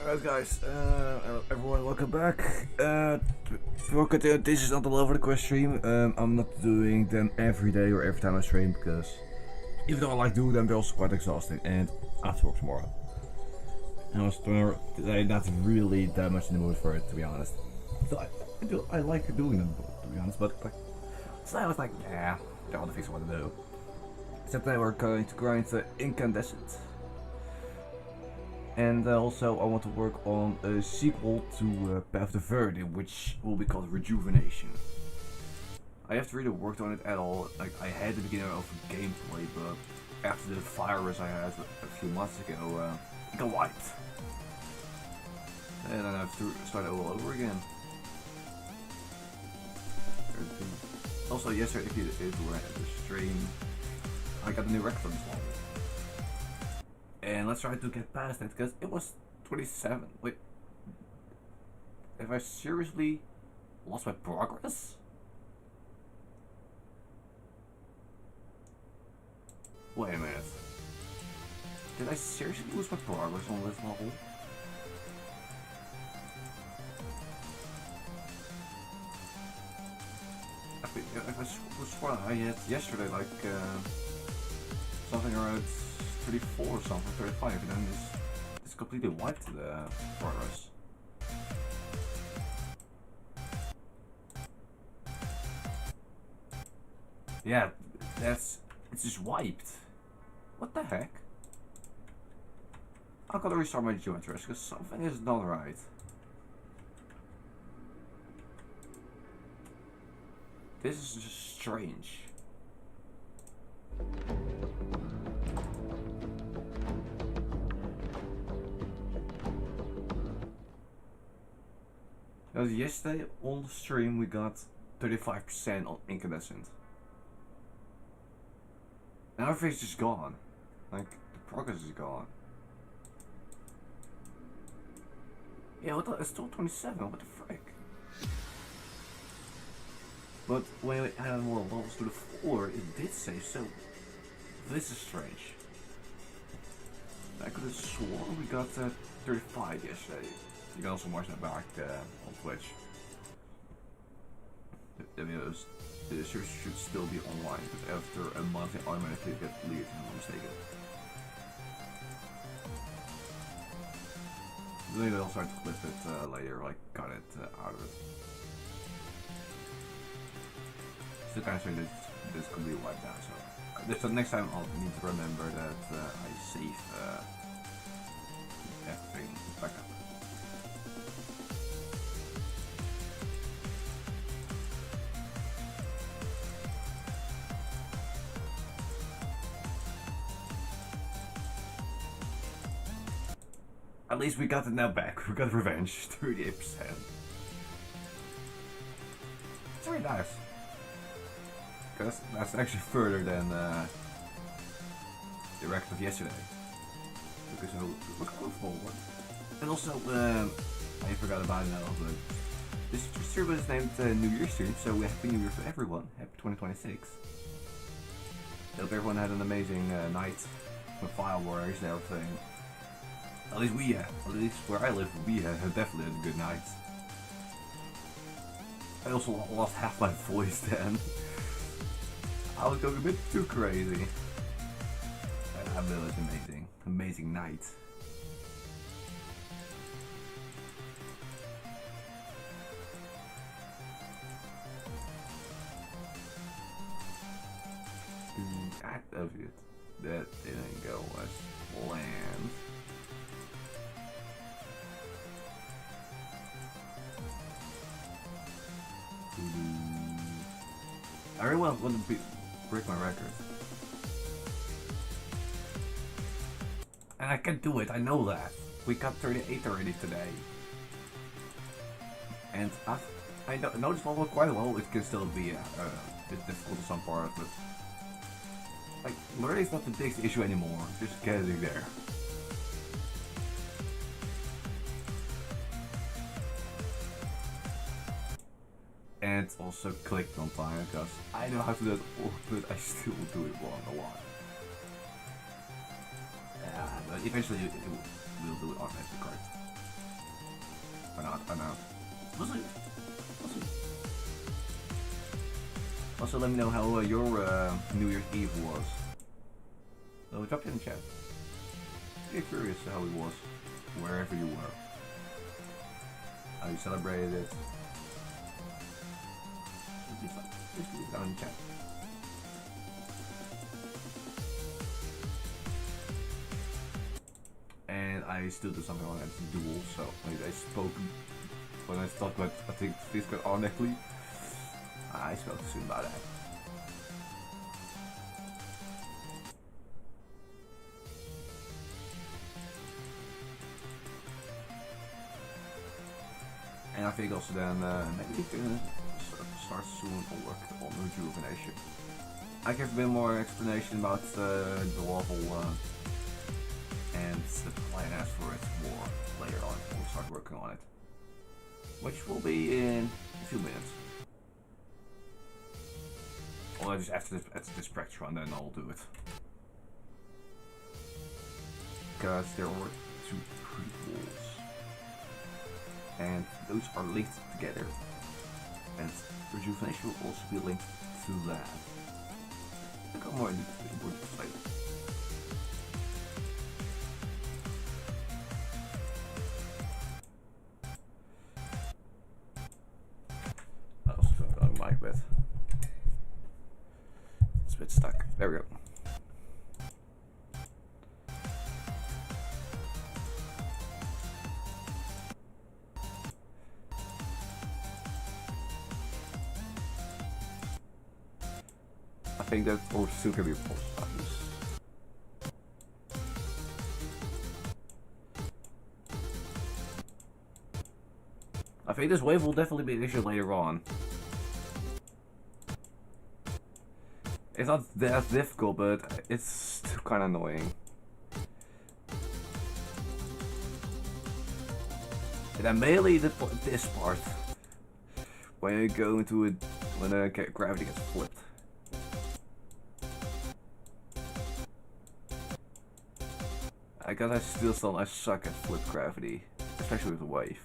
Alright guys, everyone welcome back. This is not the Love of the Quest stream. I'm not doing them every day or every time I stream because even though I like doing them, they're also quite exhausting and I have to work tomorrow. And I was today not really that much in the mood for it, to be honest. So I like doing them, to be honest, but like, so I was like, yeah, there are other things I want to do. Except today we're going to grind Incandescent. And also I want to work on a sequel to Path To Verity, which will be called Rejuvenation. I haven't really worked on it at all. Like, I had the beginning of gameplay, but after the virus I had a few months ago, it got wiped. And then I have to start all over again. Also yesterday, if you were at the stream, I got a new record for this one. And let's try to get past it, because it was 27. Wait. Have I seriously lost my progress? Wait a minute. Did I seriously lose my progress on this level? I swear I had yesterday like something around 34 or something, 35, and then this completely wiped the progress. Yeah, it's just wiped. What the heck? I gotta restart my geometry because something is not right. This is just strange. Because yesterday on the stream we got 35% on Incandescent. Now everything's just gone. Like, the progress is gone. Yeah, what the, it's still 27, what the frick? But when we added more levels to the floor, it did say so. This is strange. I could have sworn we got 35 yesterday. You can also watch that back on Twitch. The videos, the series should still be online, because after a month it automatically gets deleted if I'm not mistaken. Maybe I'll start to clip it later, like cut it out of it. Still kind of saying this could be wiped out, so next time I'll need to remember that I save everything back up. At least we got it now back. We got revenge. 38%. It's very nice. Because that's actually further than the record of yesterday. Okay, so look forward. And also, I forgot about it now, but this stream is named New Year's stream, so Happy New Year for everyone. Happy 2026. I hope everyone had an amazing night with fireworks and everything. At least we had. At least where I live, we had definitely had a good night. I also lost half my voice then. I was going a bit too crazy. But it was amazing. Amazing night. Of it. That didn't go as planned. I really want to break my record. And I can do it, I know that. We got 38 already today. And I know this level quite well. It can still be a bit difficult in some parts, but like, learning is not the biggest issue anymore. Just getting there. And also clicked on time, because I know how to do it all, but I still do it wrong a lot. Yeah, but eventually it will do it automatically correct. I know. We'll see. We'll see. Also, let me know how your New Year's Eve was. So drop it in the chat. Get curious how it was, wherever you were. How you celebrated it. Just leave it down in the chat. And I still do something on that duel, so I spoke when I talked about I think this got honestly. I spoke soon about that. And I think also then maybe we can start soon on work on rejuvenation. I give a bit more explanation about the level and the plan as for it more later on when we start working on it. Which will be in a few minutes. Or just after this practice run, then I'll do it. Because there are 2 prequels. And those are linked together. And rejuvenation will also be linked to that. I'll go more into this later. I also don't know my mic bit. It's a bit stuck. There we go. I think that or still can be a post office. I think this wave will definitely be an issue later on. It's not that difficult, but it's still kind of annoying. And then mainly this part, when you go into it, when the gravity gets flipped. I guess I suck at flip gravity, especially with the wave.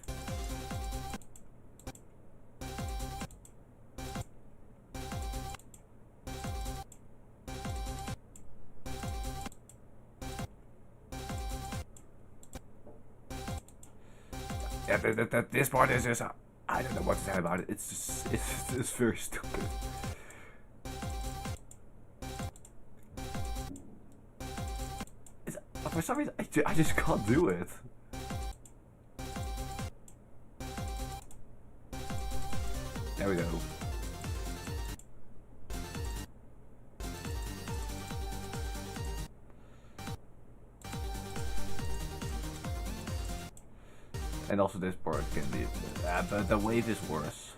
Yeah, this part is just I don't know what to say about it. It's just very stupid. For some reason, I just can't do it. There we go. And also this part can be, but the wave is worse.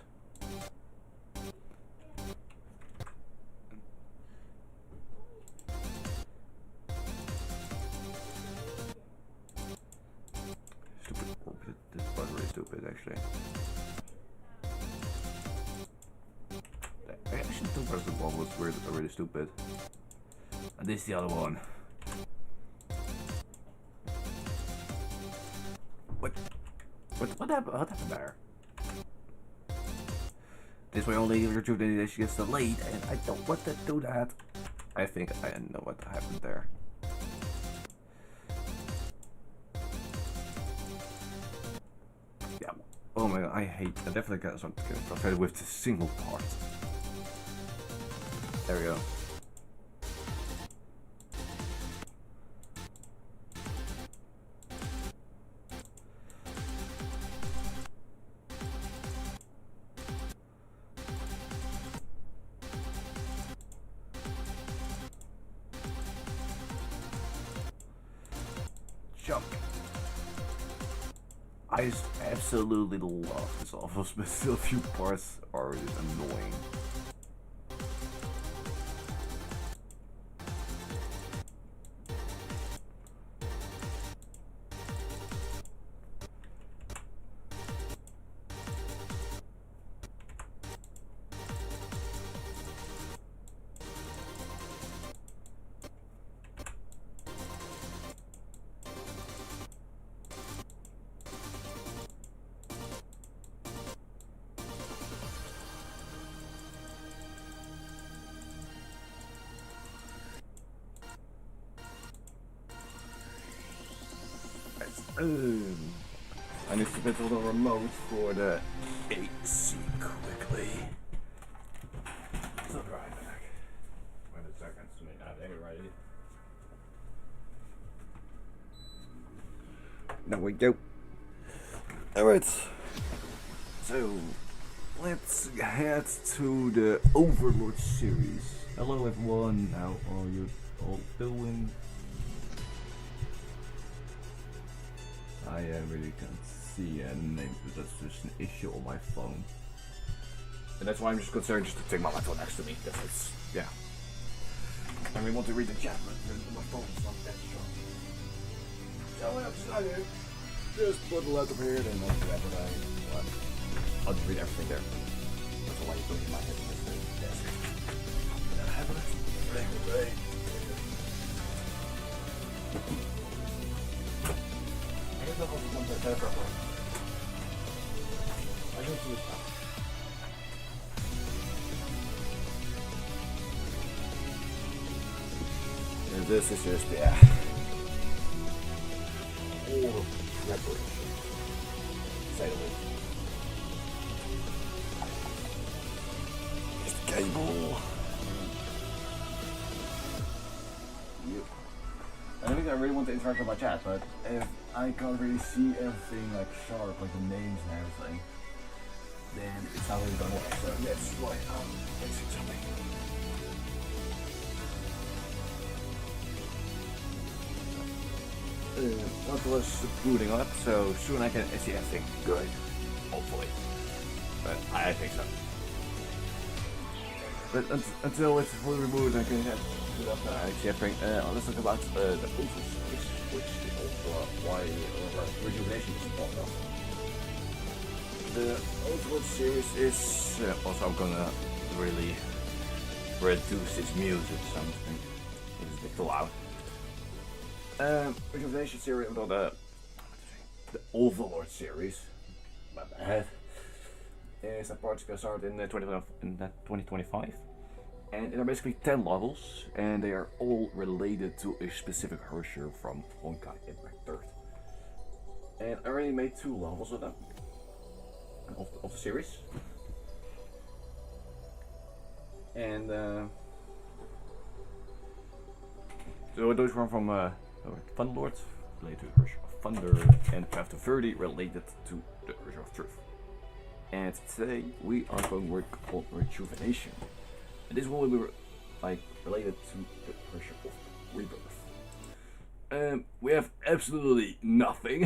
Actually, I actually think the one was really stupid. And this is the other one. What happened there? This way only rejuvenation gets delayed, and I don't want to do that. I think I know what happened there. Oh my god, I definitely got something frustrated with the single part. There we go. Jump. I just absolutely love this office, but still a few parts are just annoying. I need to get all the remote for the AC quickly. So right back. Wait a second, so now they're ready. There we go. Alright. So let's head to the Overlord series. Hello everyone, how are you all doing? I really can't see names, but that's just an issue on my phone. And that's why I'm just concerned just to take my laptop next to me, because it's, yeah. I really want to read the chat, but my phone's not that strong. So I decided, just put the laptop here, then I'll grab what I want. I'll just read everything there. That's all I put in my head on this desk. And I have it. Right. Ik heb nog wat te zeggen. I don't see it. And this is just, yeah, all of preparation. Say the least. Just the cable. Yep. I don't think I really want to interact with my chat, but if I can't really see everything like sharp, like the names and everything, then it's not really gonna work. So that's why I'm fixing something. That was booting up, so soon I can see everything good, hopefully. But I think so. But until it's fully removed, I can put up see everything. Let's talk about the Overlord series, which is also why rejuvenation is part of. The Overlord series is also gonna really reduce its music something. It's a bit too loud. Rejuvenation series, or the Overlord series, my bad, is a project that started in 2025, and there are basically 10 levels, and they are all related to a specific Hersher from Honkai Impact 3rd. And I already made 2 levels of them, of the series, and so those were from Thunderlord, related to the Hersher of Thunder, and Path To Verity, related to the Hersher of Truth. And today we are going to work on rejuvenation. And this one will be related to the Hersher of Rebirth. We have absolutely nothing.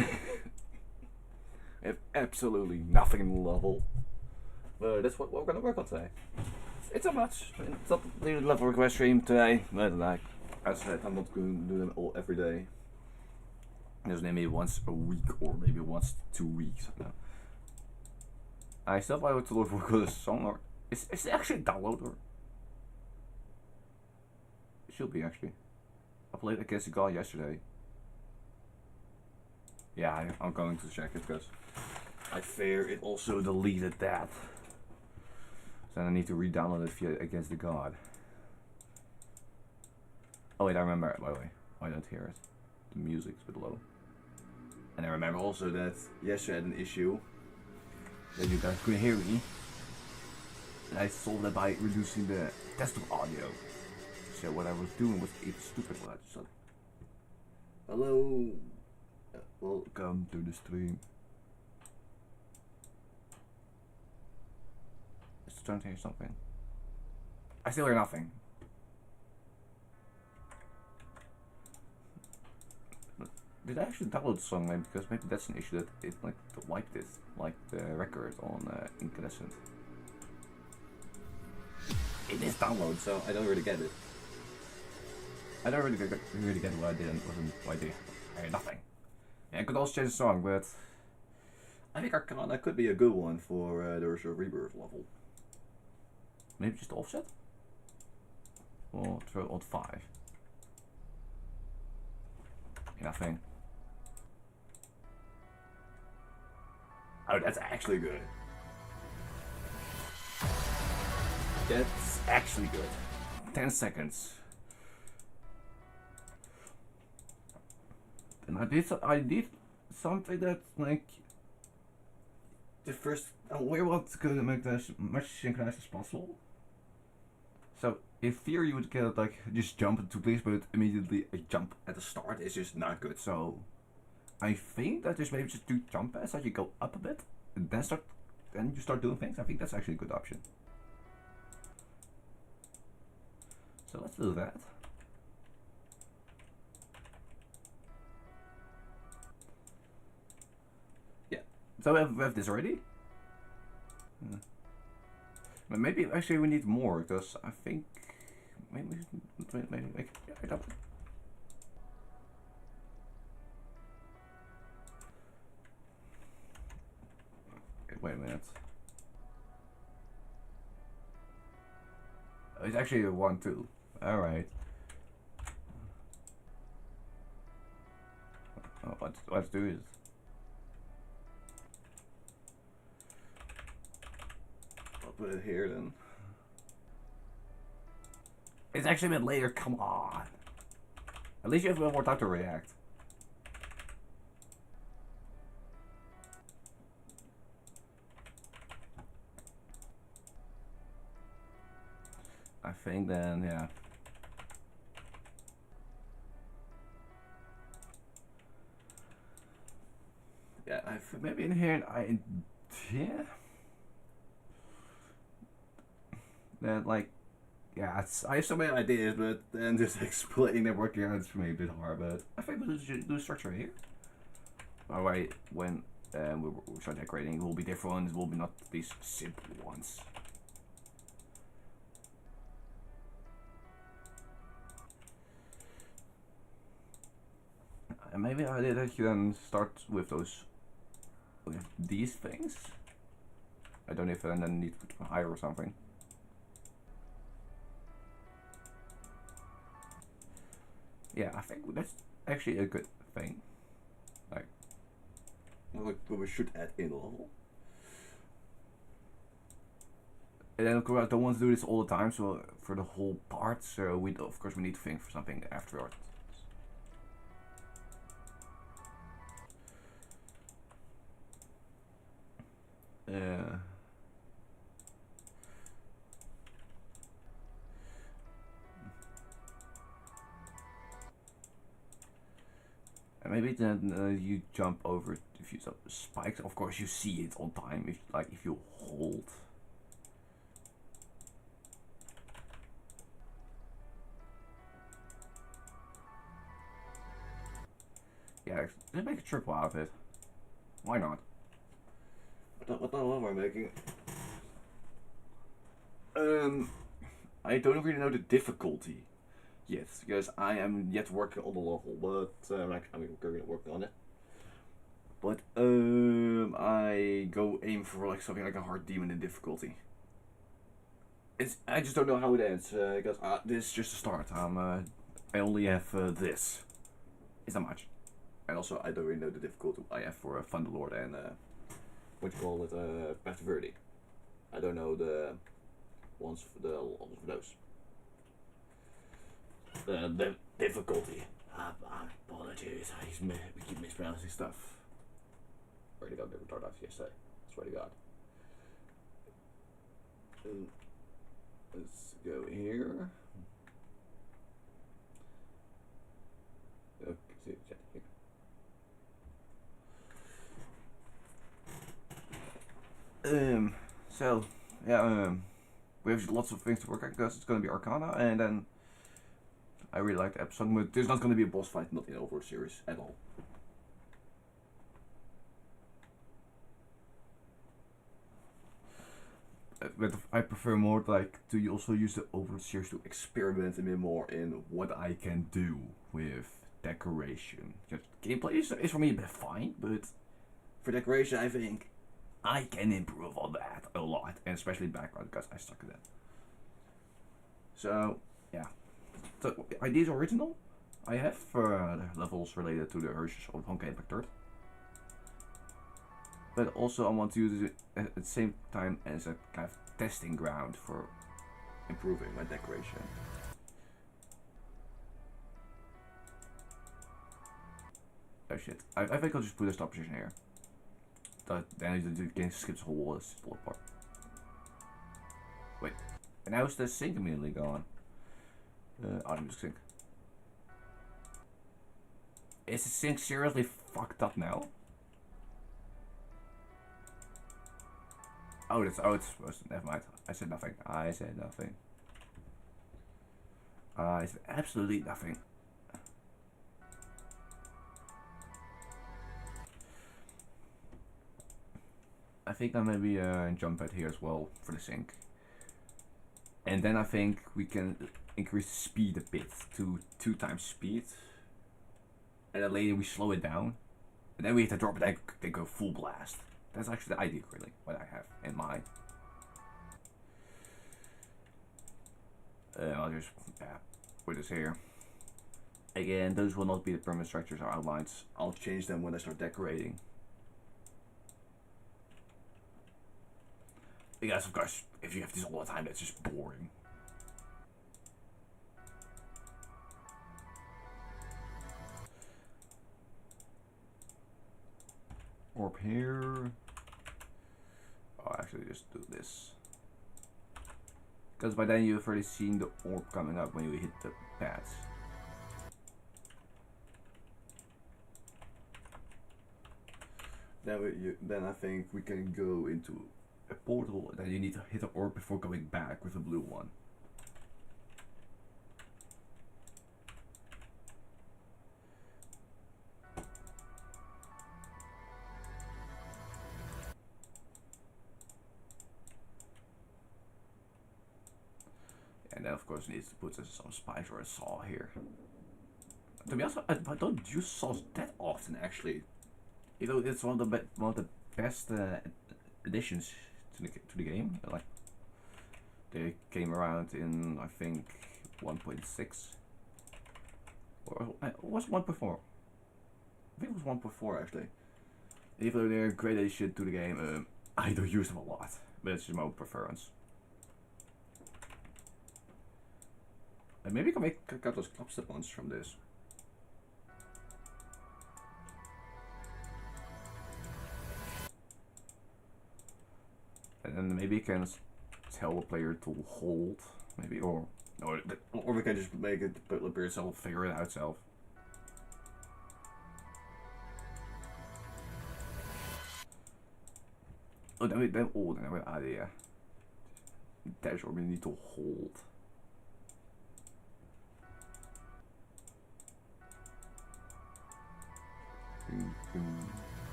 We have absolutely nothing in the level. But that's what we're going to work on today. It's not much. It's not the level request stream today. But like I said, I'm not going to do them all every day. Just maybe once a week or maybe once 2 weeks. No. I still have to look for a song, or is it actually download, or it should be actually. I played Against the God yesterday. Yeah, I'm going to check it because I fear it also deleted that. So I need to re-download it via Against the God. Oh wait, I remember. By the way, I don't hear it. The music's a bit low. And I remember also that yesterday I had an issue that you guys couldn't hear me. And I solved that by reducing the desktop audio. So what I was doing was even stupid. What I just said. Hello, welcome to the stream. Just trying to hear something. I still hear nothing. Did I actually download the song? Maybe because maybe that's an issue that it like wiped it, like the record on Incandescent. It is download, so I don't really get it. I don't really get what I did and what I did. I heard nothing. Yeah, I could also change the song, but I think Arcana could be a good one for the Hersher Rebirth level. Maybe just offset? Or throw on 5. Nothing. Oh, that's actually good. That's actually good. 10 seconds. And I did something that like the first we want to make this much synchronized as possible. So in theory you would get like just jump into place, but immediately a jump at the start is just not good. So I think that there's maybe just do jump pads that you go up a bit and then you start doing things. I think that's actually a good option. So let's do that. Yeah. So we have this already. But maybe actually we need more because I think maybe make it up. Okay, wait a minute. Oh, it's actually a 1-2. All right. Oh, let's do it. I'll put it here then. It's actually a bit later. Come on. At least you have a bit more time to react. I think then, yeah. Yeah, maybe in here, yeah. That like, yeah, I have so many ideas, but then just explaining them working out is for me a bit hard. But I think we'll do the structure here. Alright, when we start decorating, it will be different. It will be not these simple ones. And maybe I did that you then start with these things. I don't know if I then need to put higher or something. Yeah, I think that's actually a good thing. Like, we should add in a level. And then of course I don't want to do this all the time, so for the whole part, so we of course we need to think for something afterwards. And maybe then you jump over if you spikes. Of course, you see it on time if you hold. Yeah, just make a triple out of it. Why not? What the hell am I making? I don't really know the difficulty yet because I am yet working on the level, but I'm working on it. But I go aim for like something like a hard demon in difficulty. I just don't know how it ends because this is just a start. I only have this. It's not much, and also I don't really know the difficulty I have for Thunderlord and what you call it, Path To Verity. I don't know the ones for those. The difficulty. Apologies, we keep mispronouncing stuff. Swear to God, they retarded yesterday. Swear to God. Let's go here. Okay, here. So yeah, we have lots of things to work on because it's gonna be Arcana, and then I really like the episode, but there's not gonna be a boss fight, not in the overall series at all. But I prefer more like to also use the overall series to experiment a bit more in what I can do with decoration. Just gameplay is for me a bit fine, but for decoration I think I can improve on that a lot, and especially background because I suck at that. So yeah, the idea is original. I have levels related to the urges of Honkai Impact 3rd. But also I want to use it at the same time as a kind of testing ground for improving my decoration. Oh shit. I think I'll just put a stop position here. Then the game skips the whole part. Wait. And now is the sink immediately gone? Audio sink. Is the sink seriously fucked up now? Oh, it's supposed to. Never mind. I said nothing. I said nothing. I said absolutely nothing. I think I maybe jump pad here as well for the sink. And then I think we can increase the speed a bit to 2 times speed. And then later we slow it down. And then we hit the drop and then go full blast. That's actually the idea, really, what I have in mind. I'll just put this here. Again, those will not be the permanent structures or outlines. I'll change them when I start decorating. Because, of course, if you have this all the time, that's just boring. Orb here. I'll actually just do this. Because by then you've already seen the orb coming up when you hit the pads. Then I think we can go into a portal. Then you need to hit the orb before going back with a blue one. And then of course needs to put some spice or a saw here. To be honest, I don't use saws that often actually. You know, it's one of the best additions to the game. Like they came around in I think 1.6 or was 1.4. I think it was 1.4 actually. Even though they're a great addition to the game, I don't use them a lot, but it's just my own preference. And maybe I can cut those clubstep ones from this. And then maybe you can tell the player to hold, maybe, or we can just make it the player itself figure it out itself. Oh, then we have an idea. Dash or we need to hold.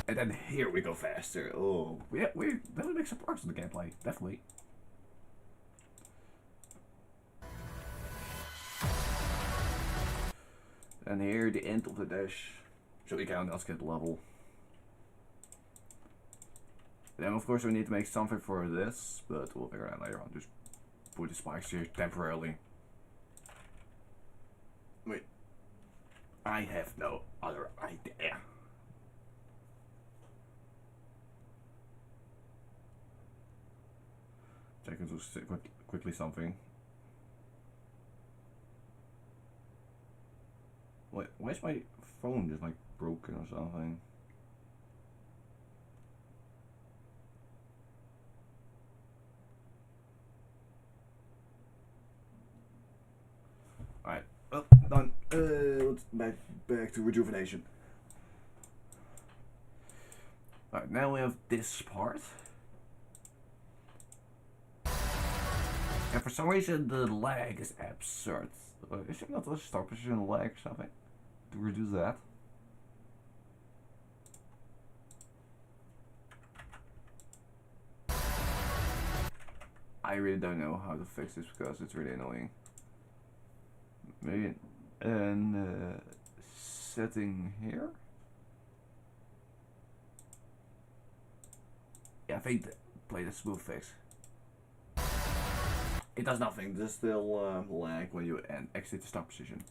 And then here we go faster. Oh, yeah, we definitely make some progress in the gameplay. Definitely. And here the end of the dash. So we can now skip the level. And then of course we need to make something for this, but we'll figure it out later on. Just put the spikes here temporarily. Wait. I have no other idea. Check into quickly something. Wait, why is my phone just like broken or something? Alright, well, done. Let's back to rejuvenation. Alright, now we have this part. And for some reason the lag is absurd. Is there not a start position lag or something to reduce that? I really don't know how to fix this because it's really annoying. Maybe an setting here. Yeah, I think play the smooth fix. It does nothing. There's still lag when you exit the start position.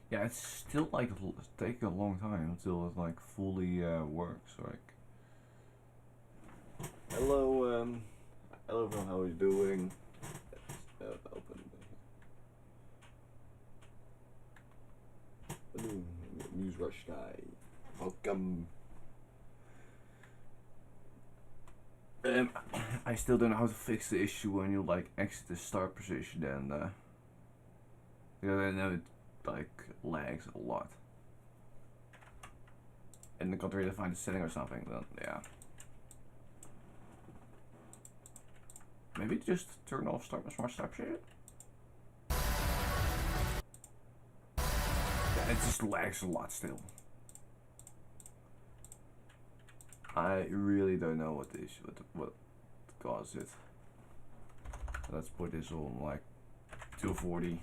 Yeah, it's still like taking a long time until it like fully works. Like, hello, hello everyone, how are you doing? Open. News Rush guy, welcome. I still don't know how to fix the issue when you like exit the start position and because I know it like lags a lot. And I can't really find a setting or something, then yeah. Maybe just turn off smart start shit. Yeah, it just lags a lot still. I really don't know what the issue, what caused it. Let's put this on like 240.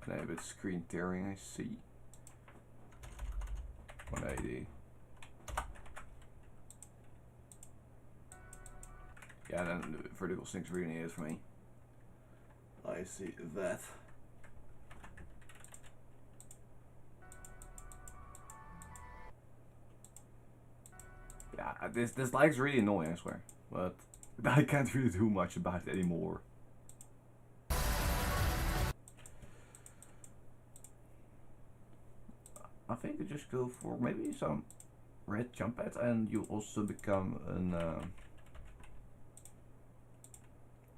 Enable screen tearing, I see. 180. Yeah, then the vertical sync's really needed for me. I see that. Yeah, this lag's really annoying, I swear. But I can't really do much about it anymore. I think you just go for maybe some red jump pad and you also become an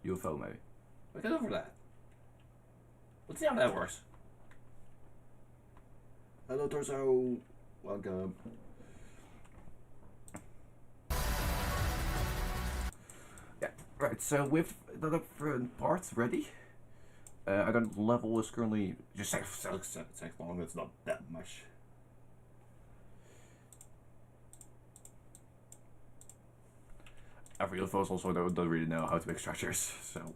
UFO maybe. We can go for that. Let's see how that works. Hello Torso, welcome. Yeah, right, so with the different parts ready, I don't level is currently just 7 seconds long, it's not that much. Every UFOs also don't really know how to make structures, so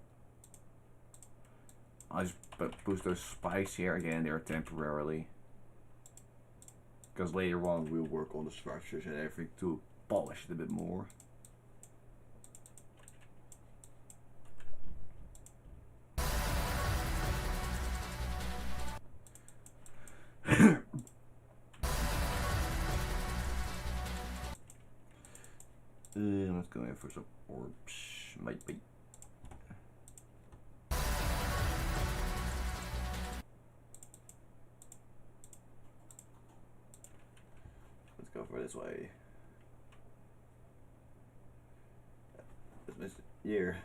I'll just boost those spikes here again, they're temporarily. Because later on we'll work on the structures and everything to polish it a bit more. Let's go in for some orbs, might be. Let's go for this way. This year.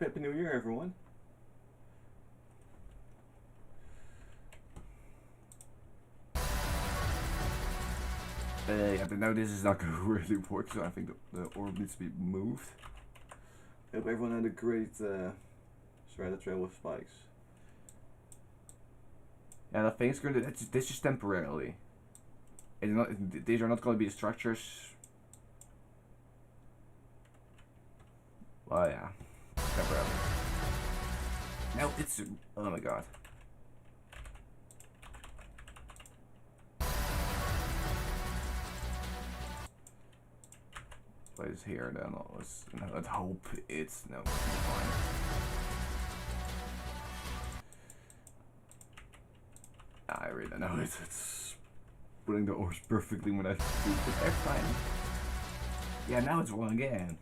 Happy New Year, everyone. Yeah, but now this is not going to really work, so I think the orb needs to be moved. I hope everyone had a great shredded trail with spikes. Yeah, the thing's going to. This is temporarily. It's not. These are not going to be the structures. Well, yeah, temporarily. Now it's. Oh my god. Place here, then let's hope it's no fine. I really don't know. It's putting the orbs perfectly when I do it every time. Yeah, now it's wrong again.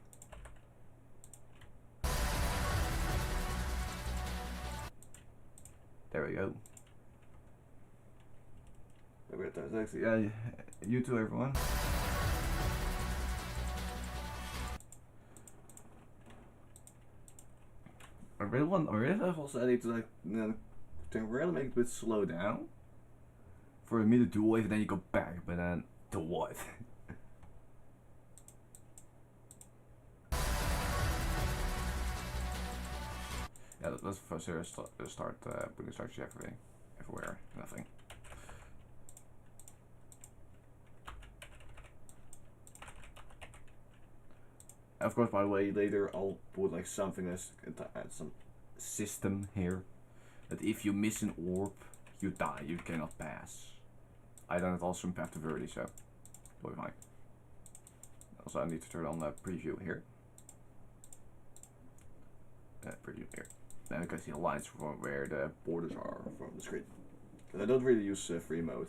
There we go. Yeah, you too, everyone. I really also need to like temporarily make it a bit slow down for me to do it, and then you go back. But then to what? Yeah, let's first here start putting structure everywhere. Nothing. Of course, by the way, later I'll put like something as some system here that if you miss an orb, you die. You cannot pass. I done it also in Path To Verity, so we'll be fine. Also, I need to turn on the preview here. pretty here. Now you can see the lines from where the borders are from the screen. But I don't really use free mode.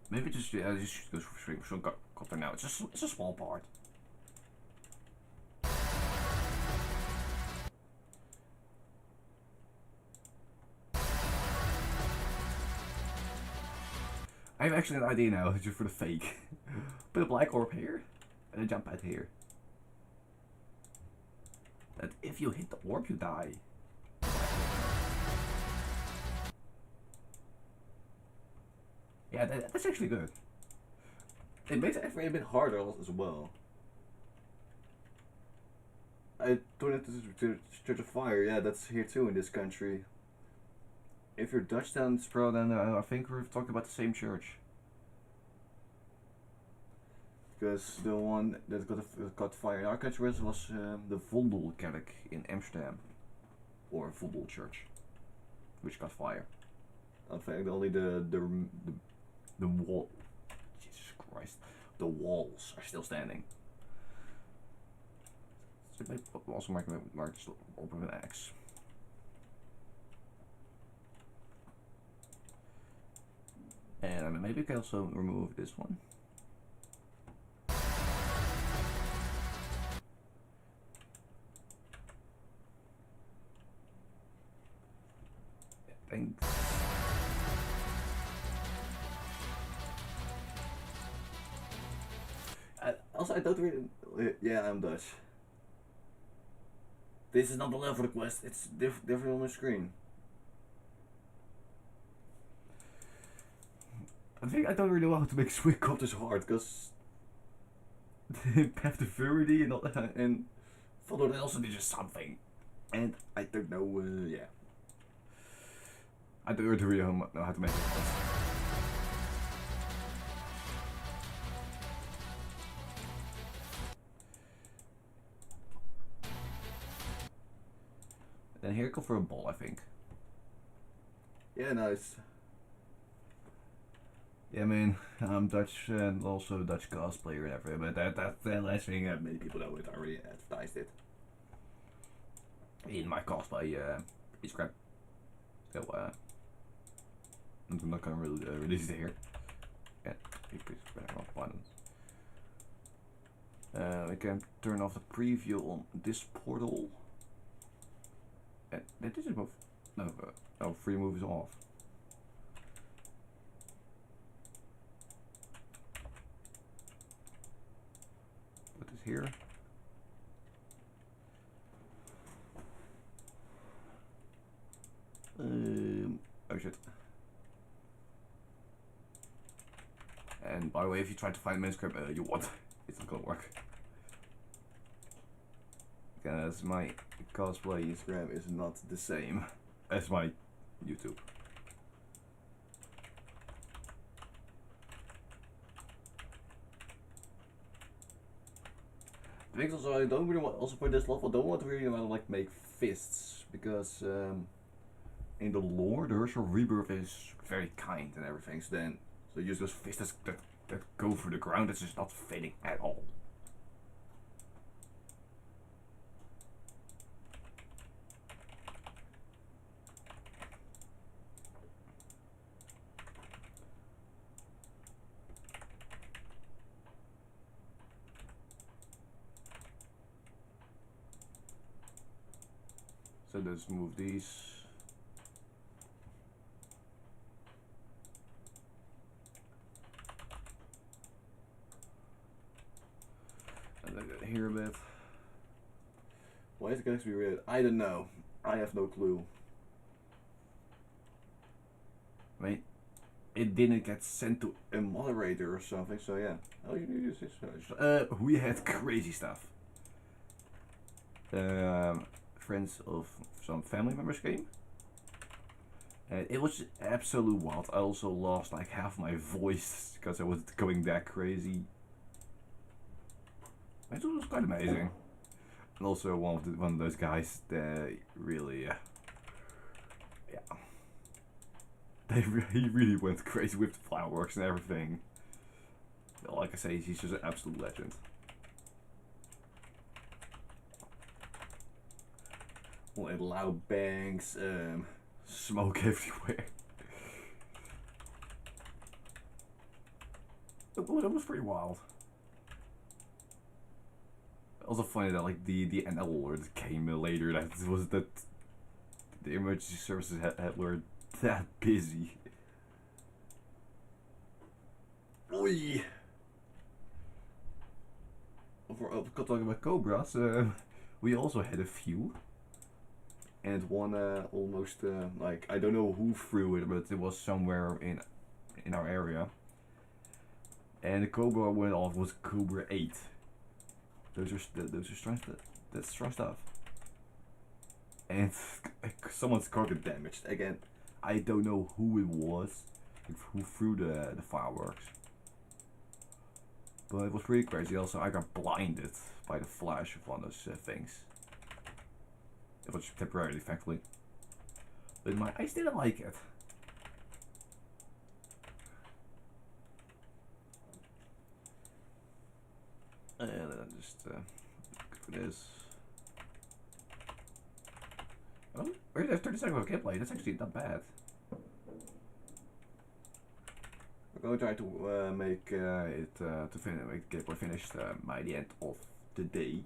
Maybe just go for free content now. It's a small part. I have actually an idea now, just for the fake. Put a black orb here, and a jump pad here. That if you hit the orb, you die. Yeah, that's actually good. It makes it a bit harder as well. I thought it to Church of Fire, yeah, that's here too in this country. If you're Dutch then, bro, then I think we're talking about the same church. Because the one that got fire in our country was the Vondelkerk in Amsterdam. Or Vondel Church. Which got fire. I think only the wall... Jesus Christ. The walls are still standing. So maybe also mark open with an X. And maybe we can also remove this one. Yeah, thanks. Also, I don't really... Yeah, I'm Dutch. This is not the level for the quest, it's different on the screen. I think I don't really know how to make swing this hard, because Path To Verity and Follow that also did just something. And I don't know, yeah. I don't really know how to make it hard. Then here go for a ball, I think. Yeah, nice. Yeah, I mean, I'm Dutch and also Dutch cosplayer and everything, but that last thing, many people know it. I already advertised it in my cosplay Instagram. So I'm not gonna really release it here. Yeah, please better off buttons. We can turn off the preview on this portal. Did this move? No, free move is off. Put this here. Oh shit. And by the way, if you try to find a manuscript, you won't. It's not gonna work. Because my cosplay Instagram is not the same as my YouTube. The thing is also, I don't really want, also for this level, I don't want to really want to like make fists, because in the lore, the Herschel Rebirth is very kind and everything, so you use those fists that go through the ground, it's just not fitting at all. So let's move these. And then get here a bit. Why is it going to be red? I don't know. I have no clue. I mean, it didn't get sent to a moderator or something, so yeah. Oh, you use this. We had crazy stuff. Friends of some family members came. And it was absolute wild. I also lost like half my voice because I was going that crazy. It was quite amazing. And also one of those guys that really, yeah. he really went crazy with the fireworks and everything. Like I say, he's just an absolute legend. Like loud bangs, smoke everywhere. That was pretty wild. Also funny that like the NL alert came later. That was that the emergency services were that busy. Oi. For talking about cobras, we also had a few, and one almost like I don't know who threw it, but it was somewhere in our area, and the cobra went off was Cobra 8. Those are strong stuff. That's strong stuff. And someone's car got damaged again. I don't know who it was, who threw the fireworks. But it was pretty crazy. Also, I got blinded by the flash of one of those things. It was temporarily, thankfully. But my eyes didn't like it. And then just look for this. Oh, wait, there's 30 seconds of gameplay. That's actually not bad. I'm going to try to make make the gameplay finished by the end of the day.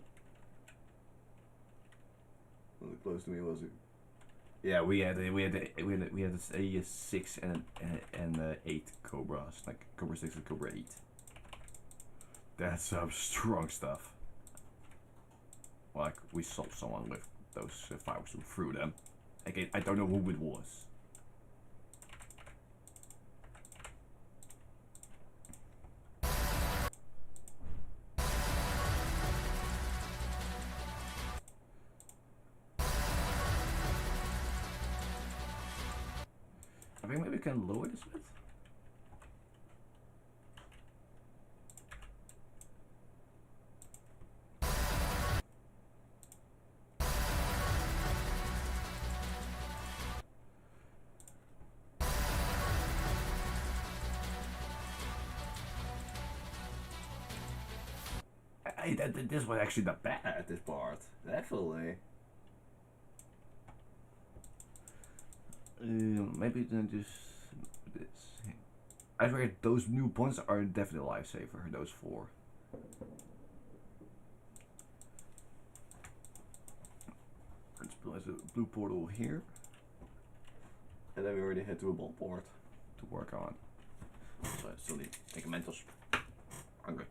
How close to me was it? Yeah, we had a 6 and 8 cobras, like Cobra 6 and Cobra 8. That's some strong stuff. Like we saw someone with those fireworks who threw them. Again, I don't know who it was. I think maybe we can lower this a bit. This was actually not bad, this part. Definitely. Maybe then just this. I swear those new points are definitely a lifesaver, those 4. Let's place a blue portal here. And then we already head to a ball port to work on. So I still need to take a Mentos. Hungry.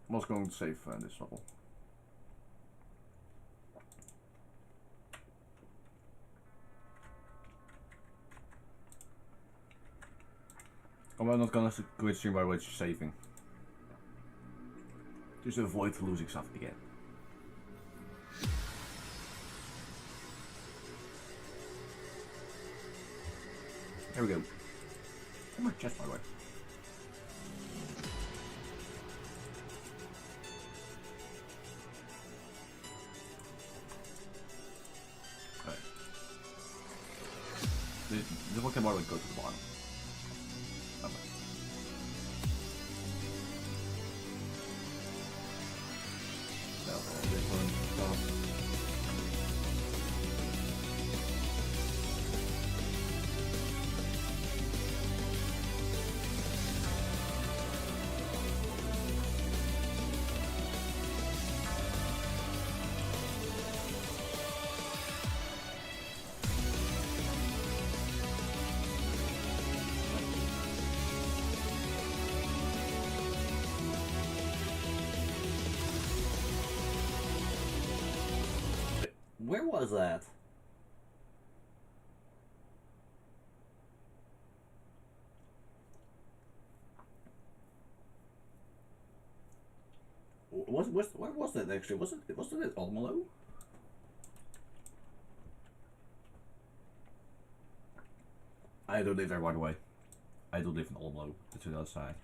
I'm also going to save this level. I'm not gonna quit stream by way of saving. Just to avoid losing stuff again. There we go. Oh, my chest, by the way. Alright. This one can more like go to the bottom. Okay. Now, this one, stop. Where was that? Where was that actually? Wasn't it Almelo? I don't live there, by the way. I don't live in Almelo. It's on the other side.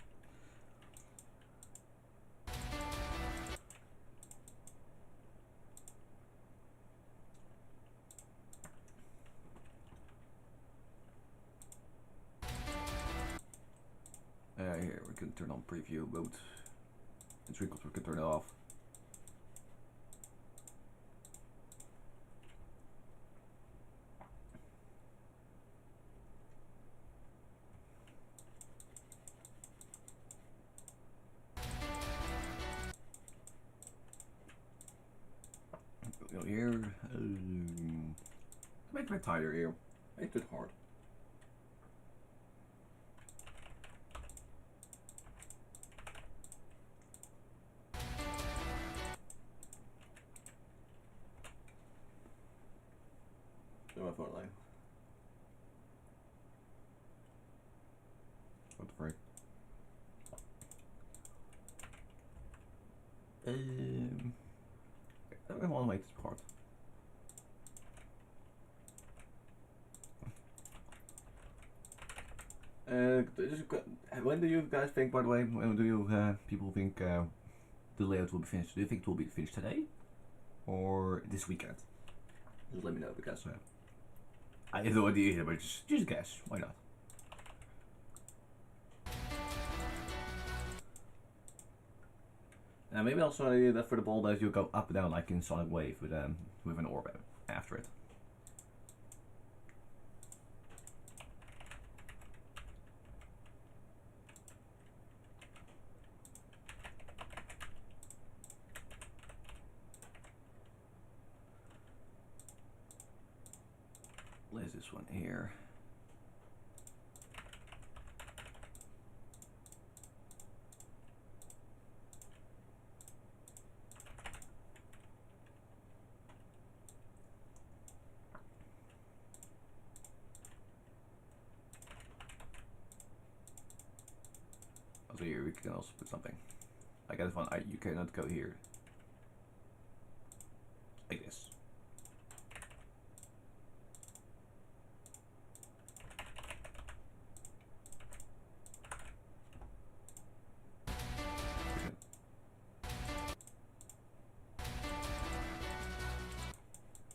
turn on preview mode. In Dreamcast we can turn it off. Here, make it tighter here. Make it hard. Do my phone line. What the frick? I want to make this hard. When do you guys think, by the way, when do you people think the layout will be finished? Do you think it will be finished today or this weekend? Just let me know, because I have no idea here, but just guess. Why not? Maybe also an idea that for the ball that you go up and down like in Sonic Wave with an orb after it. There's this one here. Also here we can also put something. I got this one. You cannot go here. Like this.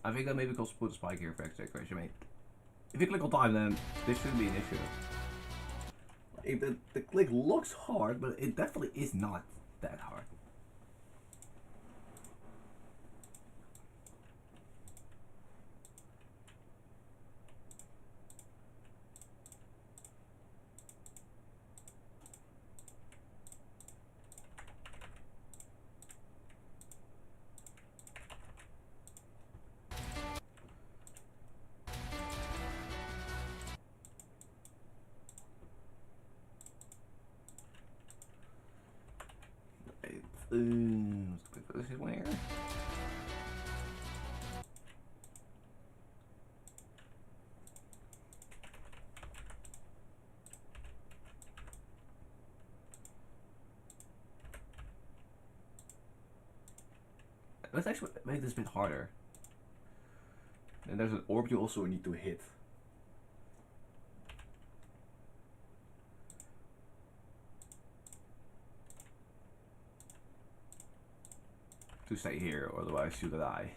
I think that maybe also put a spike here for extra decoration. I mean, if you click on time, then this shouldn't be an issue. The click looks hard, but it definitely is not that hard. Let's click this one here. Let's actually make this a bit harder. And there's an orb you also need to hit. To stay here, otherwise you die.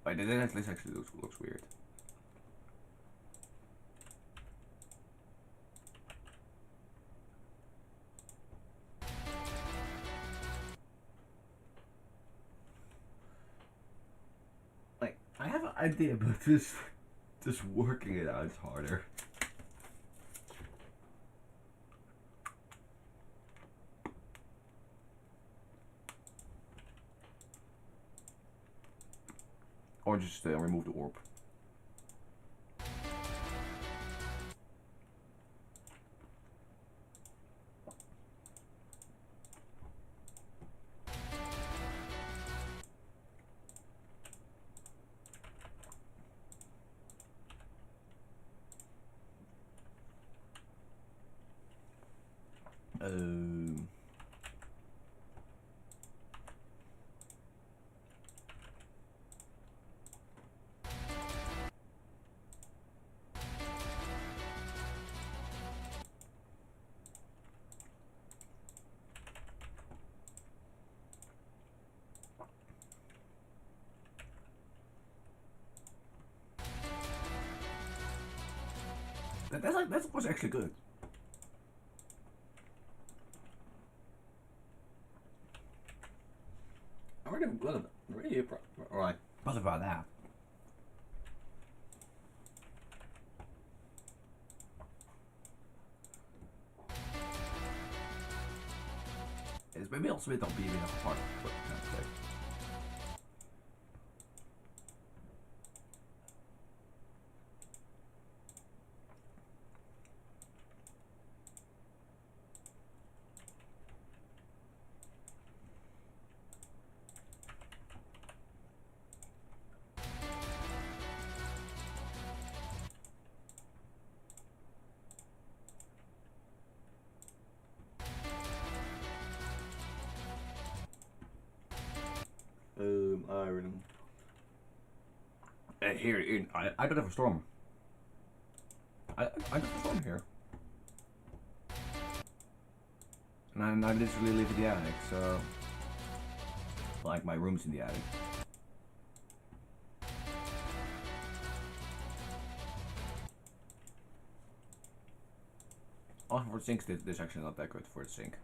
Wait, this actually looks weird. I have an idea, but just working it out is harder. Or just remove the orb. That was actually good. I'm really alright. What about that? It's maybe also a bit of being a part of what I'm trying to say. Iron. Here, I don't have a storm. I don't have a storm here. And I literally live in the attic, so... Like, my room's in the attic. Oh, for the sinks, this is actually not that good for the sink.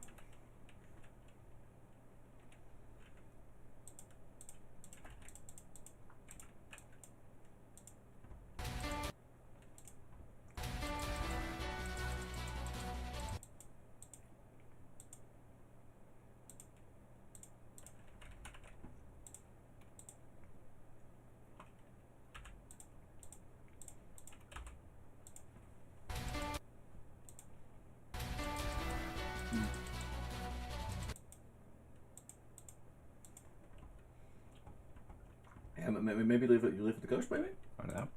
Yeah, maybe you live at the coast, maybe? I don't know.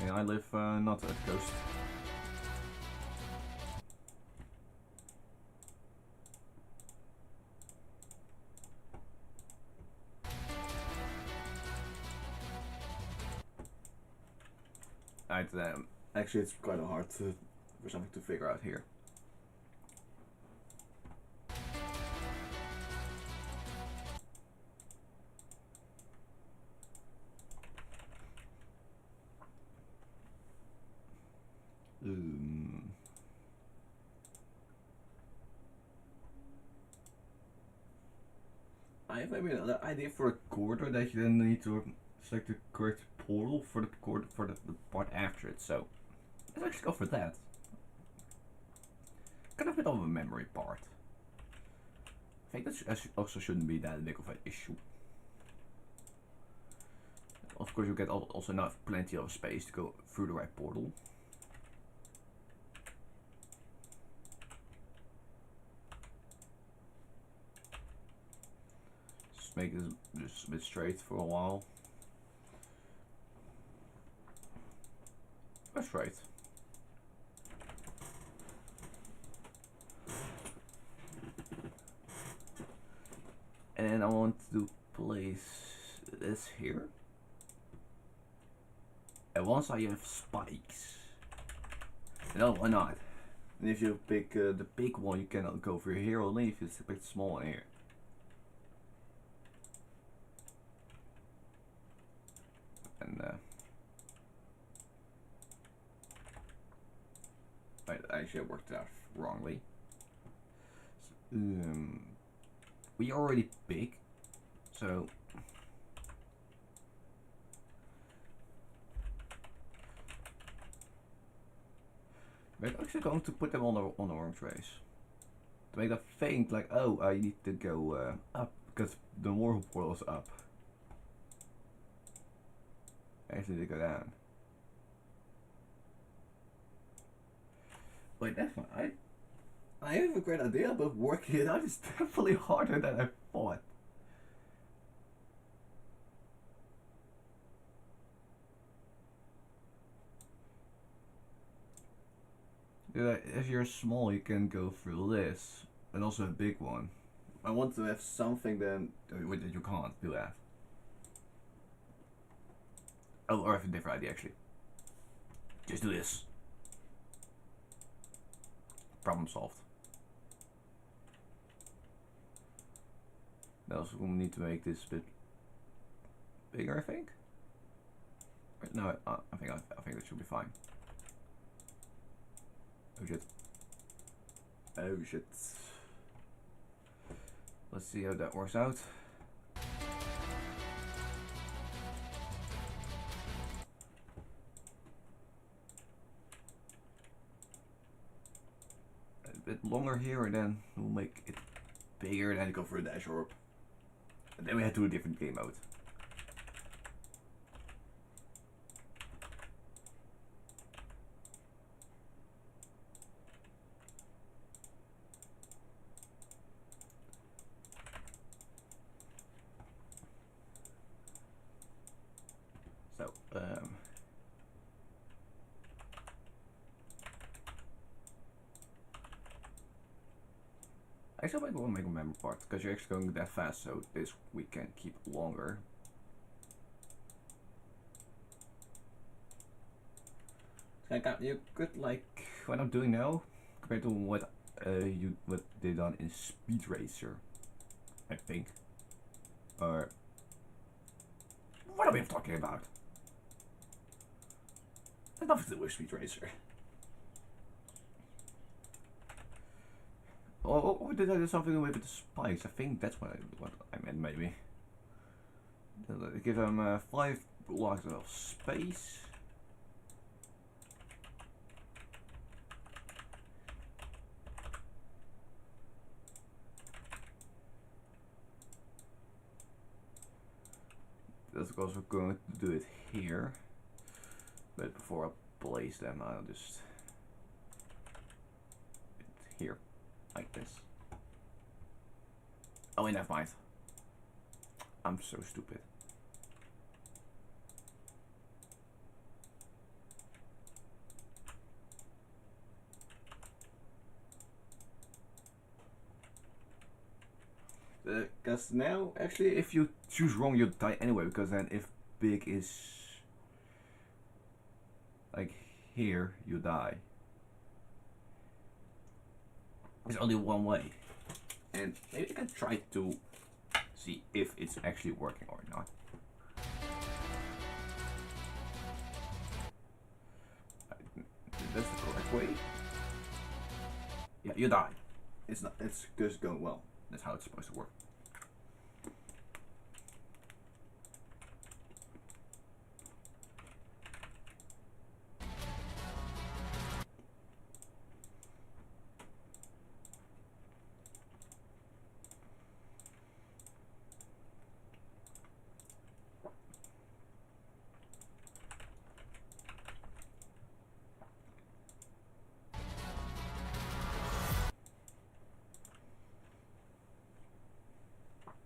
Yeah, I live not at the coast. Actually, it's quite hard for something to figure out here. I have maybe another idea for a corridor that you then need to select the correct portal for the part after it. So let's actually go for that. Kind of a bit of a memory part. I think that also shouldn't be that big of an issue. Of course, you get also enough plenty of space to go through the right portal. Just make this just a bit straight for a while. That's right. And then I want to place this here. And once I have spikes, no, why not? And if you pick the big one, you cannot go for here only if you pick the small one here. And I actually worked it out wrongly. So, we already big, so we're actually going to put them on the orange race to make them think like, oh, I need to go up because the more portal is up. I actually need to go down. Wait, that's fine. I have a great idea, but working it out is definitely harder than I thought. Yeah, if you're small, you can go through this, and also a big one. I want to have something then that you can't do that. Oh, or I have a different idea actually. Just do this. Problem solved. Now also we need to make this a bit bigger, I think. No, I think that should be fine. Oh shit. Oh shit. Let's see how that works out. A bit longer here, and then we'll make it bigger, and then go for a dash orb. And then we head to a different game mode. So, actually, I might want to make a memory part because you're actually going that fast, so this we can keep longer. You could like what I'm doing now compared to what they done in Speed Racer, I think. Or what are we talking about? There's nothing to do with Speed Racer. Or did I do something with the spikes? I think that's what I meant, maybe. Give them 5 blocks of space. That's of course we're going to do it here. But before I place them, I'll just put it here. Like this. Oh, wait, never mind. I'm so stupid. Because now, actually, if you choose wrong, you'll die anyway. Because then, if big is like here, you die. There's only one way, and maybe I can try to see if it's actually working or not. That's the correct way. Yeah, you die. It's not. It's just going well. That's how it's supposed to work.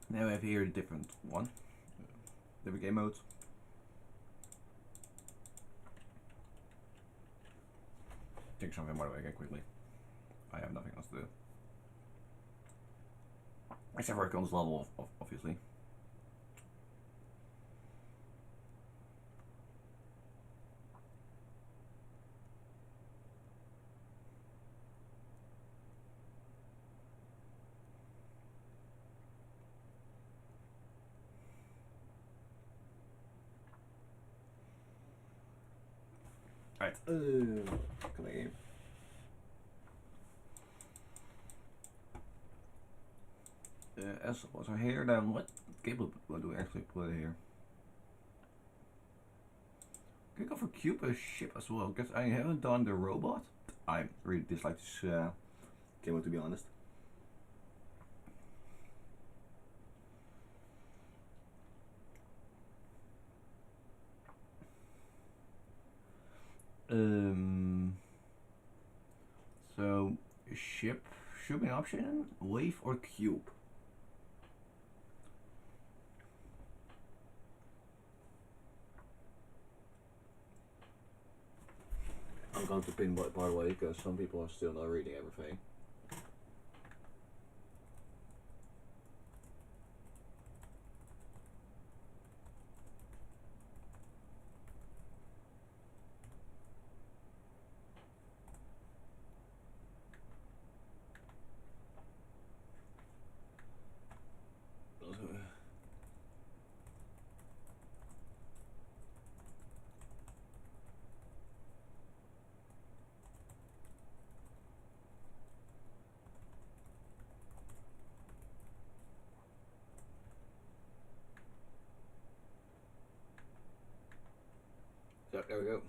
Now we have here a different one. Different game mode. Take something more away again quickly. I have nothing else to do. Except work on this level, obviously. Alright, come again. As was our here, then what cable do we actually put here? Can I go for cube a ship as well? Because I haven't done the robot. I really dislike this cable, to be honest. So ship should be an option. Wave or cube. I'm going to pin by the way, because some people are still not reading everything. There we go.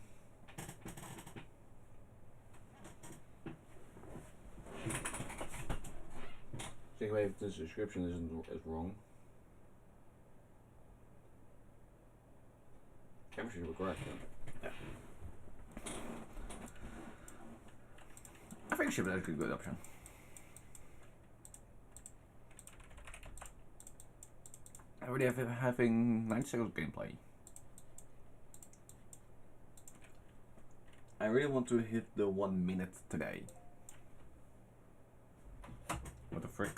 Check if the description is wrong. I'm sure you were correct. Yeah. I think ship is actually a good option. I already have having 9 seconds of gameplay. I really want to hit the 1 minute today. What the frick?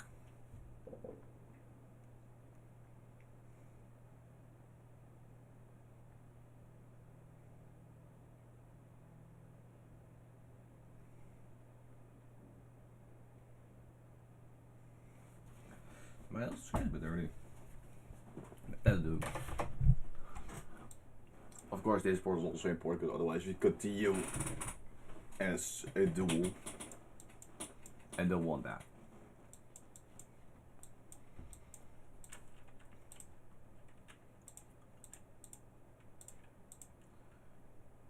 Well, it's a bit early. That'll do. Of course, this port is also important because otherwise we continue as a duel. And don't want that.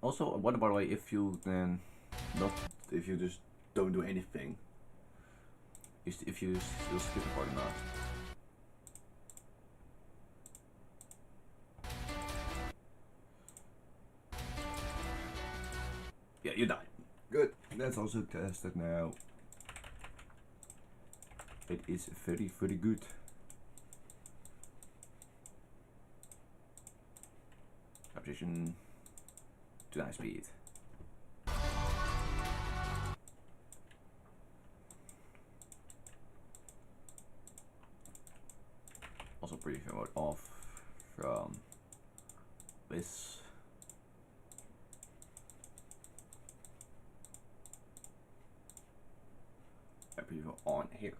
Also, what by the way, if you then if you just don't do anything, if you still skip the part or not. Yeah, you died. Good. That's also tested now. It is very, very good. Precision to high speed. Also pretty mode off from this. Preview on here.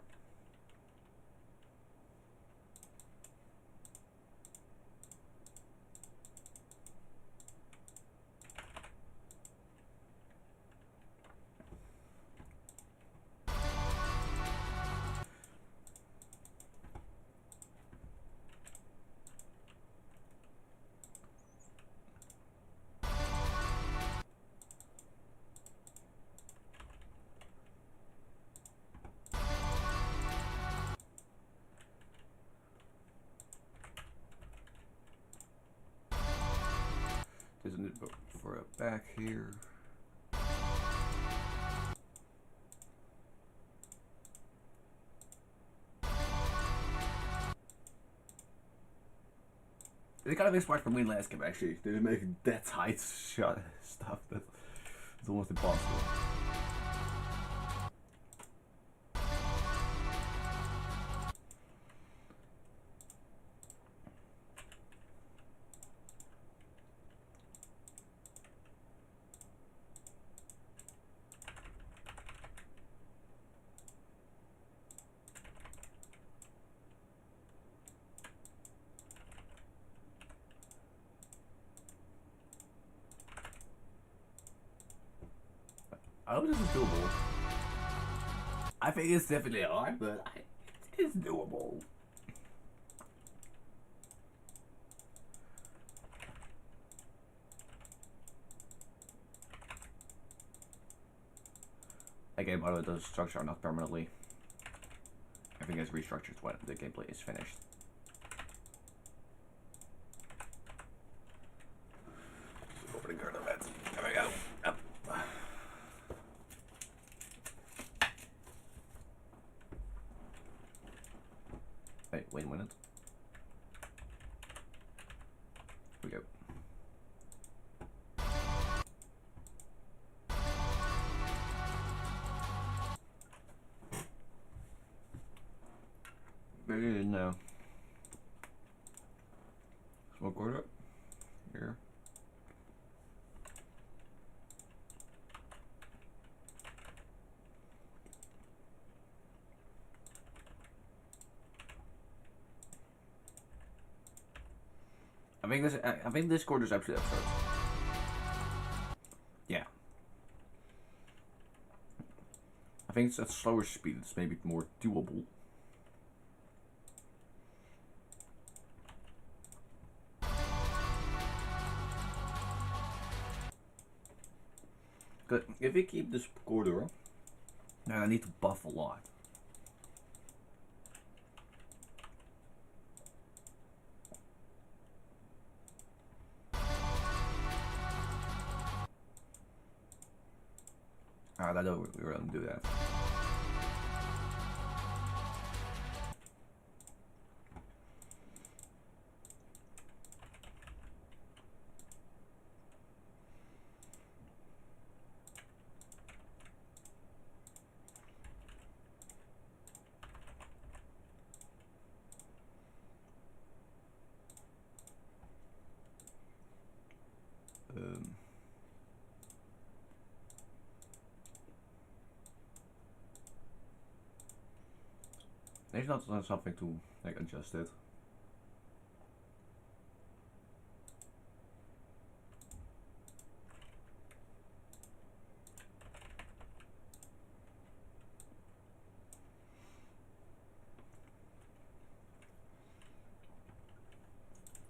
Isn't it for a back here? They kind of inspired from Win last game actually. They didn't make that height shot stuff that it's almost impossible. I hope this is doable. I think it's definitely hard, but it's doable. Again, by the way, those structures are not permanently. Everything is restructured when the gameplay is finished. Over the girl event. There we go. Up. Wait a minute. Here we go. There it is now. Smoke order. Here. I think this quarter is absolutely absurd. Yeah. I think it's at slower speed. It's maybe more doable. 'Cause if we keep this corridor, then I need to buff a lot. Alright, I don't really want to do that. There's not something to like adjust it.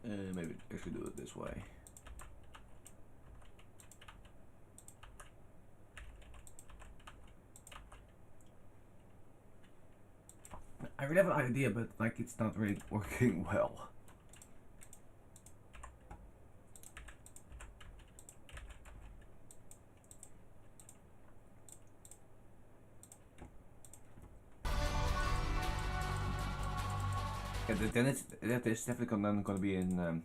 Maybe I should do it this way. I really have an idea, but like it's not really working well. Yeah, then that is definitely gonna be in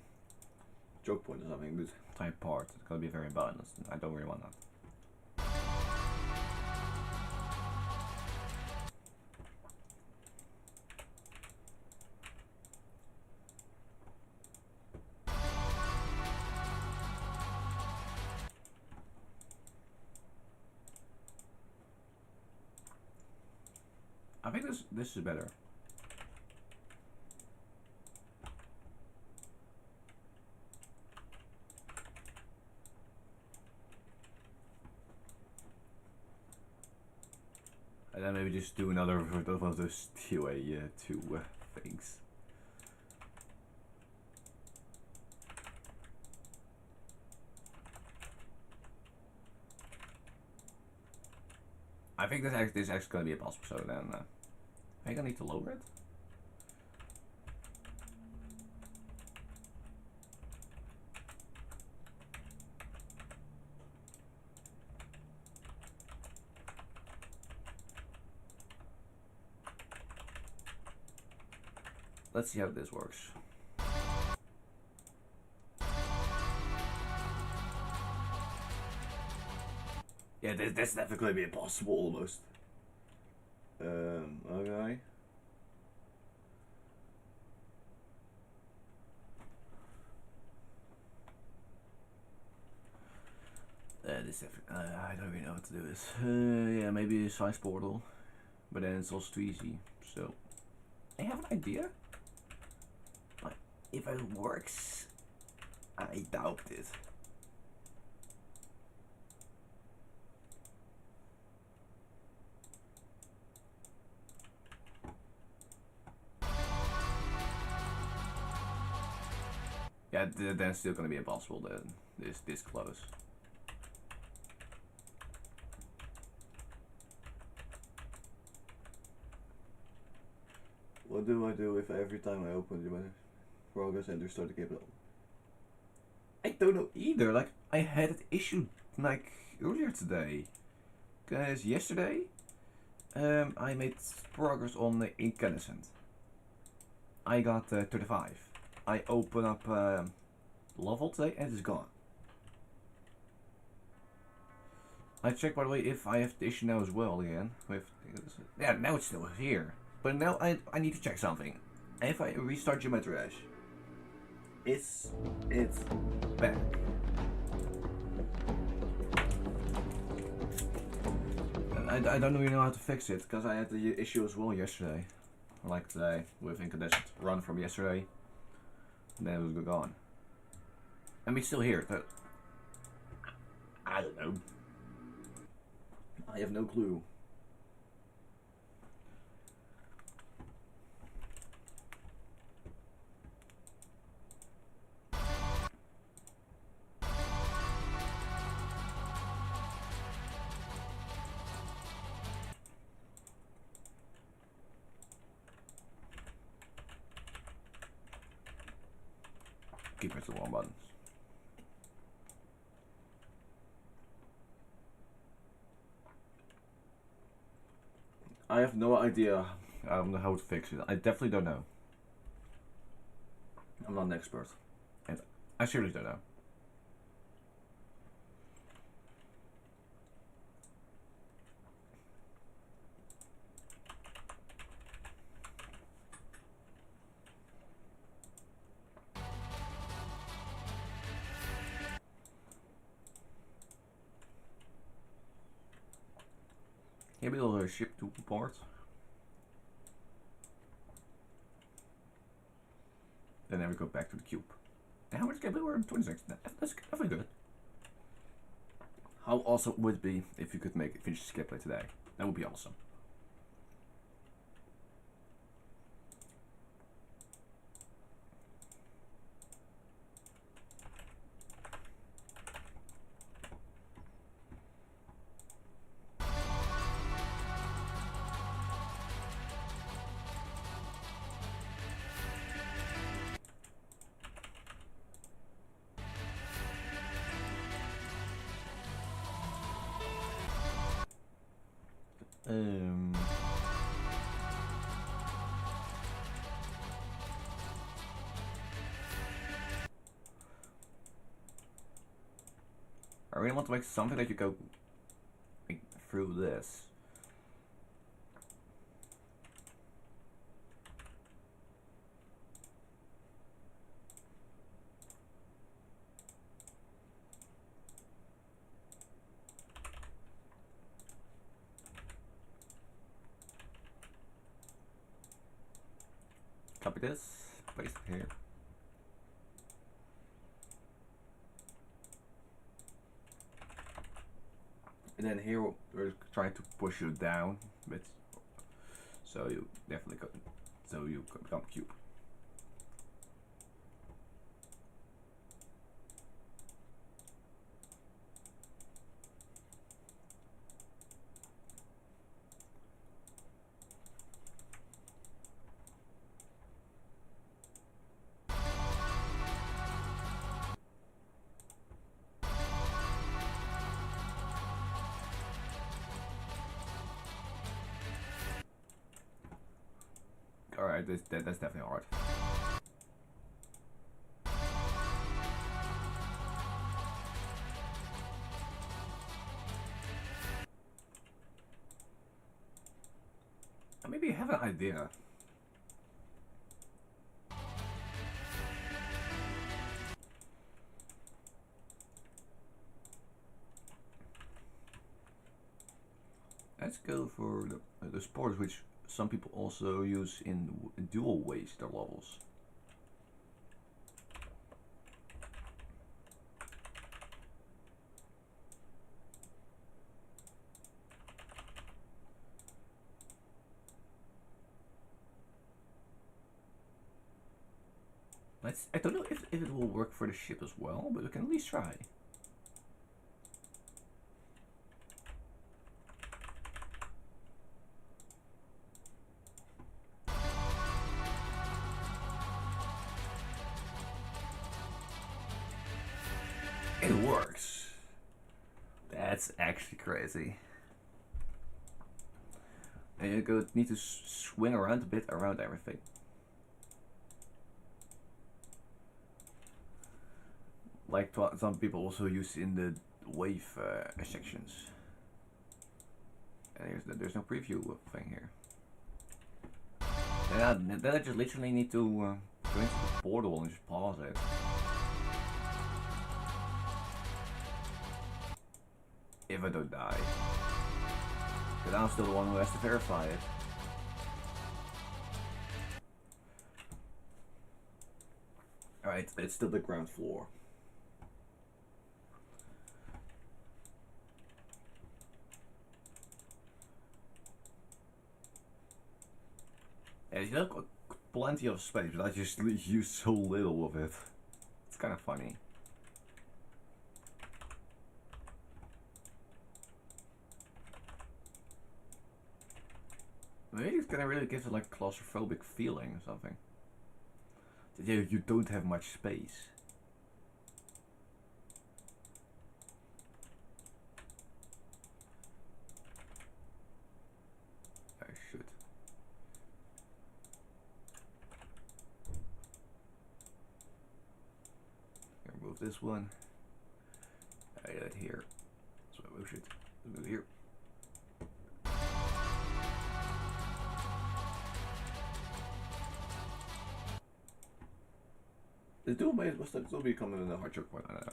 choke point or something, but type part it's gonna be very balanced. I don't really want that. I think this is better. And then maybe just do another of those two things. I think this is actually going to be a possible, so then I think I need to lower it. Let's see how this works. Yeah, that's definitely going to be impossible almost. Okay. I don't really know what to do this. Yeah, maybe a size portal, but then it's also too easy. So I have an idea. But if it works, I doubt it. Yeah, then it's still gonna be impossible then. This close. What do I do if every time I open the progress and start the game? I don't know either. Like I had it issued like earlier today, cause yesterday, I made progress on the Incandescent. I got 35. I open up level today and it's gone. I checked, by the way, if I have the issue now as well again. Yeah, now it's still here. But now I need to check something. If I restart Geometry Dash, it's back. I don't really know how to fix it, because I had the issue as well yesterday. Like today, with Incandescent run from yesterday. And then it was gone. I mean, still here. But I don't know. I have no clue. keep pressing the wrong buttons. I have no idea how to fix it. I definitely don't know. I'm not an expert. And I seriously don't know. Maybe we'll ship to port. Then we go back to the cube. And how much gameplay we're in 26? That's definitely good. How awesome would it be if you could finish this gameplay today? That would be awesome. I really want to make something that you go through this. Copy this, paste it here. And then here we're trying to push you down a bit, so you definitely become a cube. Alright, that's definitely hard. Maybe you have an idea. Let's go for the sports, which some people also use in dual waste their levels. I don't know if it will work for the ship as well, but we can at least try. It works. That's actually crazy. And you need to swing around a bit around everything. Like some people also use in the wave sections. And there's no preview thing here. Yeah, then I just literally need to go into the portal and just pause it. If I don't die. Because I'm still the one who has to verify it. Alright, it's still the ground floor. Yeah, you have got plenty of space, but I just use so little of it. It's kind of funny. Maybe it's gonna really give it like a claustrophobic feeling or something. That you don't have much space. move this one. I get it here. So I move it. Move it here. The dual base must still be coming in a hard choke point, I don't know.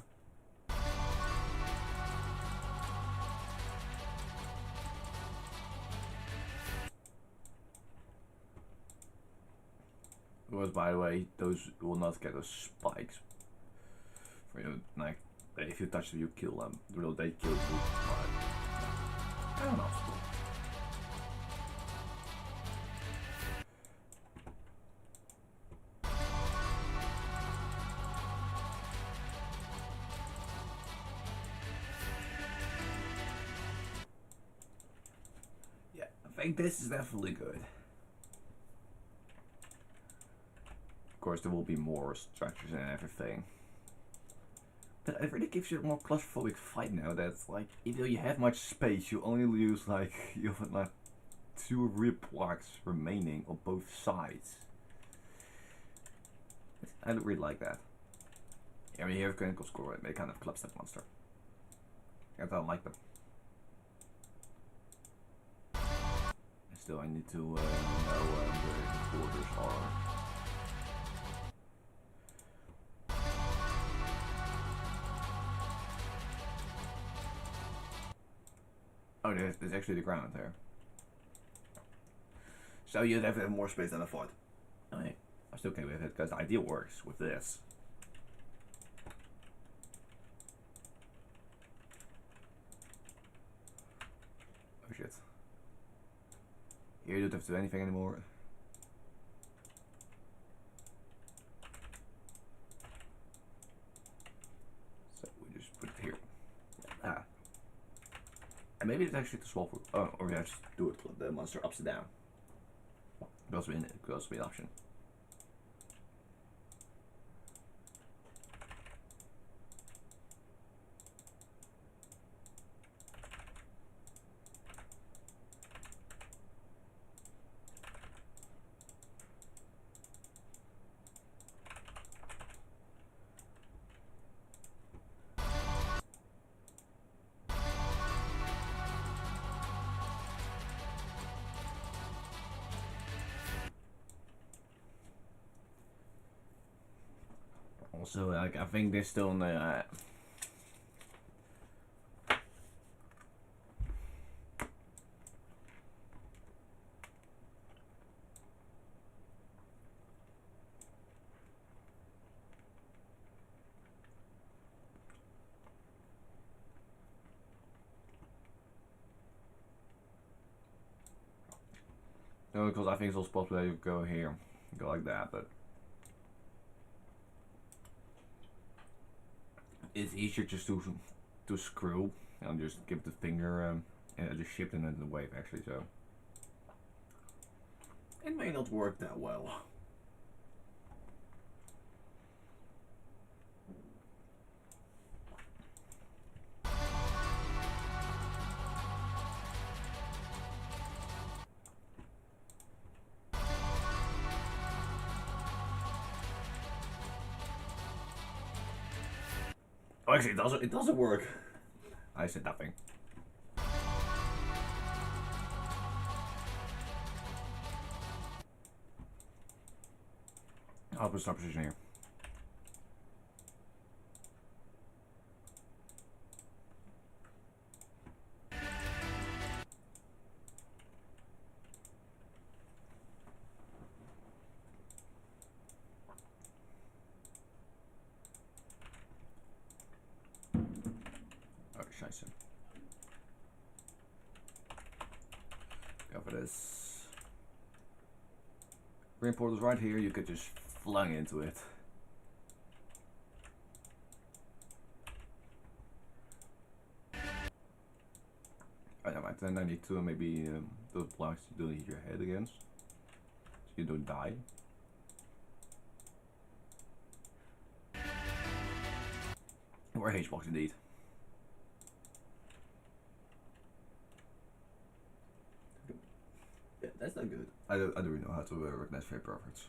Because by the way, those will not get those spikes. For you, like if you touch them, you kill them. Well, they kill you, but I don't know. Yeah, I think this is definitely good. Of course, there will be more structures and everything. But it really gives you a more claustrophobic fight now. That's like, even though you have much space, you only use like, you have like 2 rib blocks remaining on both sides. I don't really like that. Yeah, when you have critical score, they kind of collapse that monster. I don't like them. Still, I need to know where the borders are. Oh, there's actually the ground there. So you'd have to have more space than I thought. I'm still okay with it, because the idea works with this. Oh shit. Here you don't have to do anything anymore. So we just put it here. Ah. And maybe it's actually too small for, or we have to do it with the monster upside down. Could also be an option. Also, like, I think they're still in the no, because I think it's all spots where you go here, go like that, but it's easier just to screw and just give the finger and just shift it into the wave actually. So it may not work that well. Oh, actually, it doesn't work. I said nothing. I'll put stop position here. Oh, scheiße. Go for this. Green portal's right here, you could just flung into it. Alright, then I need to maybe those blocks you don't hit your head against, so you don't die. Or H-box indeed. Yeah, that's not good. I don't really know how to recognize frame perfects.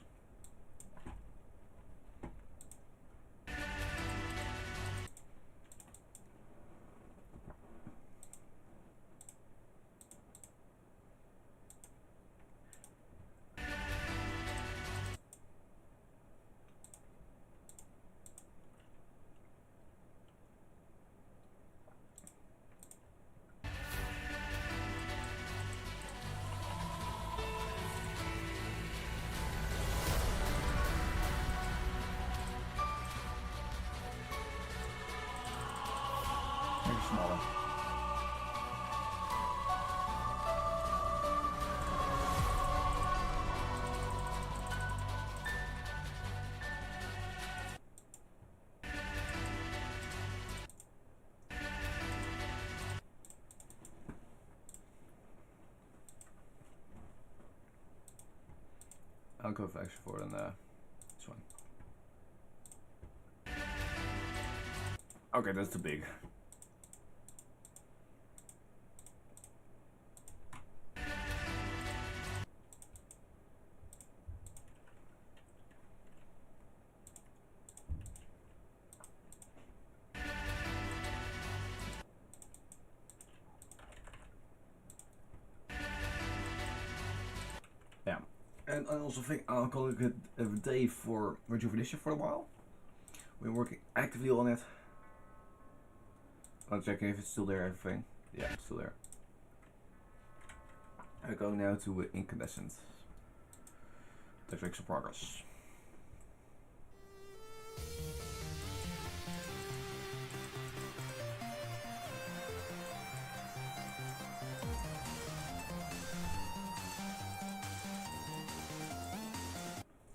actually smaller. I'll go for extra 4 than this one. Okay, that's too big. Yeah. And I also think I'll call it a day for rejuvenation for a while. We're working actively on it. I'm checking if it's still there, everything. Yeah, it's still there. I'm going now to Incandescent. Let's make some progress.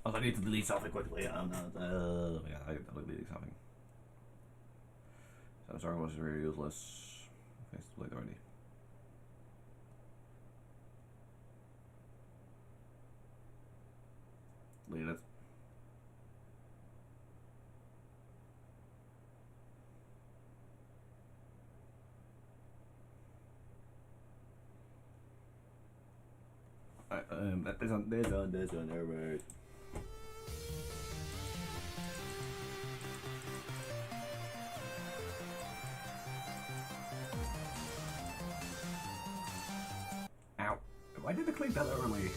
I need to delete something quickly. I'm not. Yeah, I deleted something. So I'm sorry, it was really useless. Okay, it's too late already. Delete it. This on, alright. Ow. Why did I click that early?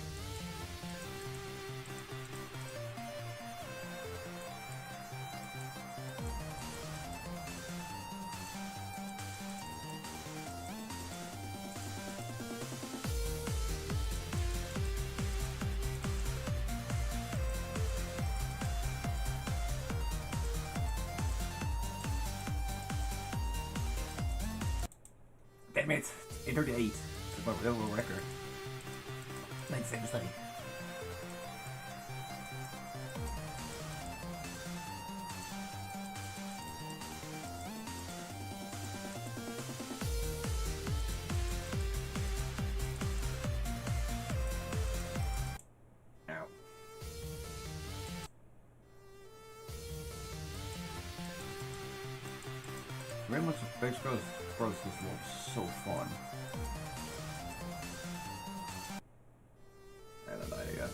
Damn it! 838. That's my real record. Made the same mistake. Ow. Very much Base Bros this was so fun. And then I got.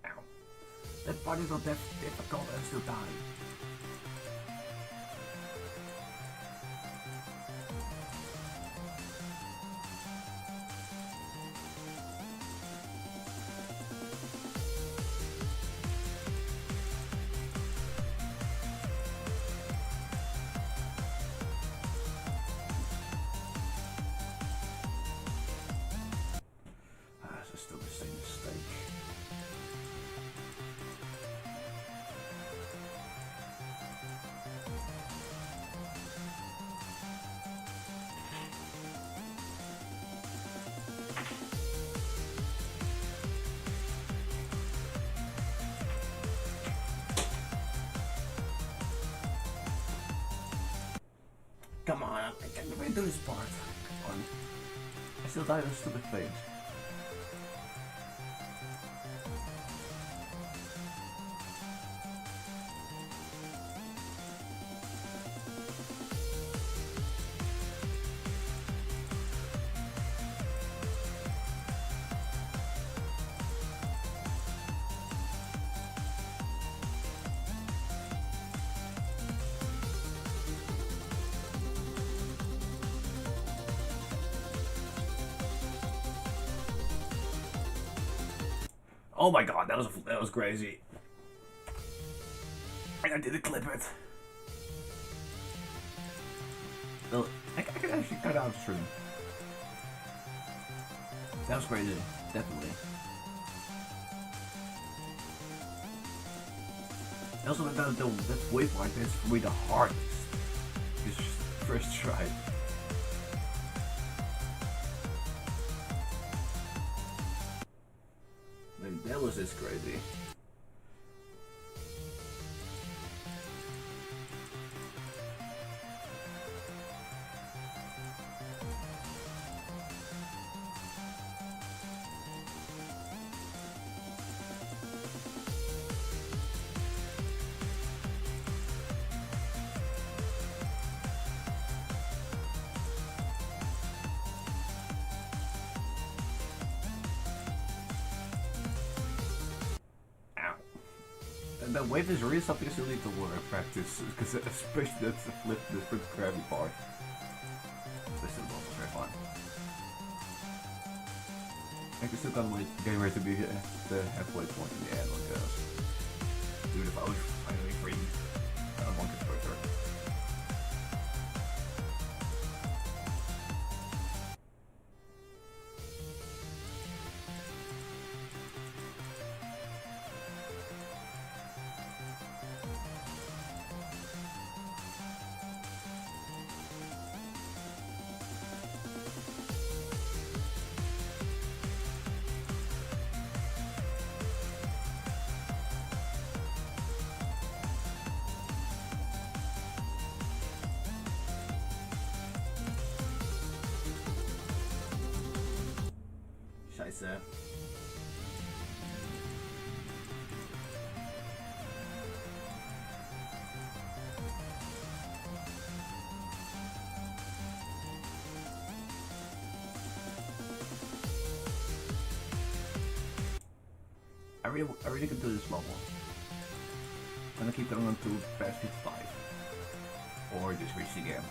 Ow. That part is not that difficult and still die. Still the same mistake. Come on, I can't even do this part. Come on. I still die those stupid things. Oh my god, that was crazy. And I didn't clip it. Well, I could actually cut out the stream. That was crazy, definitely. Also, that wave like is for me the hardest. Just first try. Like, that was just crazy. That wave is really something you still need to learn and practice, because especially that's the flip, the grabby part. This is almost very fun. I can still kind of like getting ready to be at the halfway point in the end, like do the boat, finally free. I'm on it further. Scheiße. I really can do this level. I'm gonna keep going on to Path 55. Or just reach the game.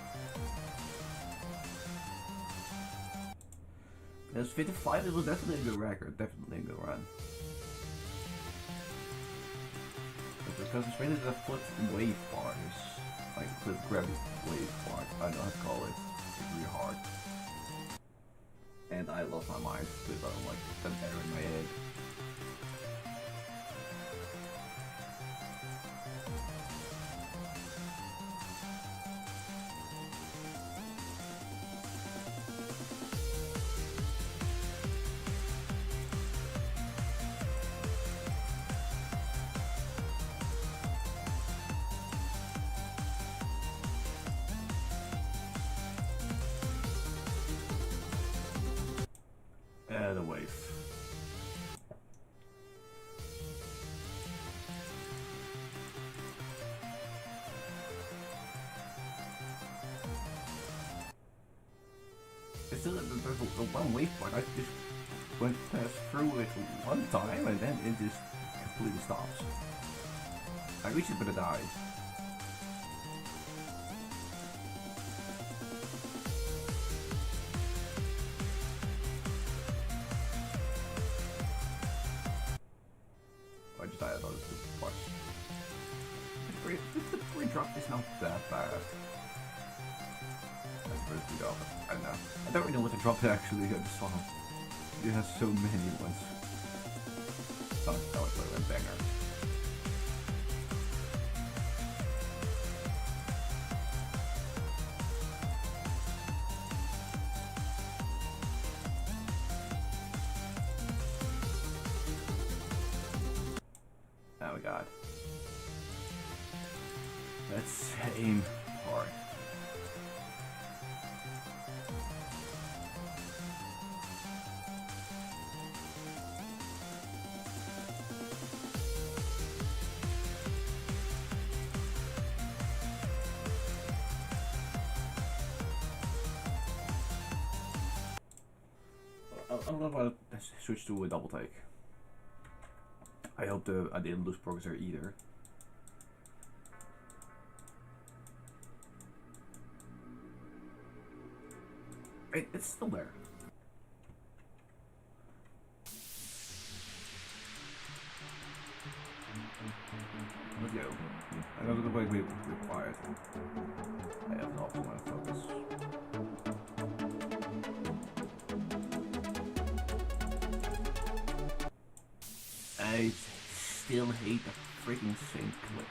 Because 55, it was definitely a good record, definitely a good run. But because it's really the foot wave part is, like the gravity wave part, I don't know how to call it, it's really hard. And I lost my mind with like that error in my head. The wave. It's still the one wave part. I just went past through it one time and then it just completely stops. I reached it but it died. I just died on those two parts. The free drop is not that bad. That's pretty good drop. I don't know. I don't really know what the drop actually is. The song. It has so many ones. That was like a banger. Oh my god. That same part. I'm gonna switch to a double take. I hope I didn't lose progress there either. It's still there. Let's go. I'm the way we quiet. I have an optimal focus. I still hate the freaking sync click.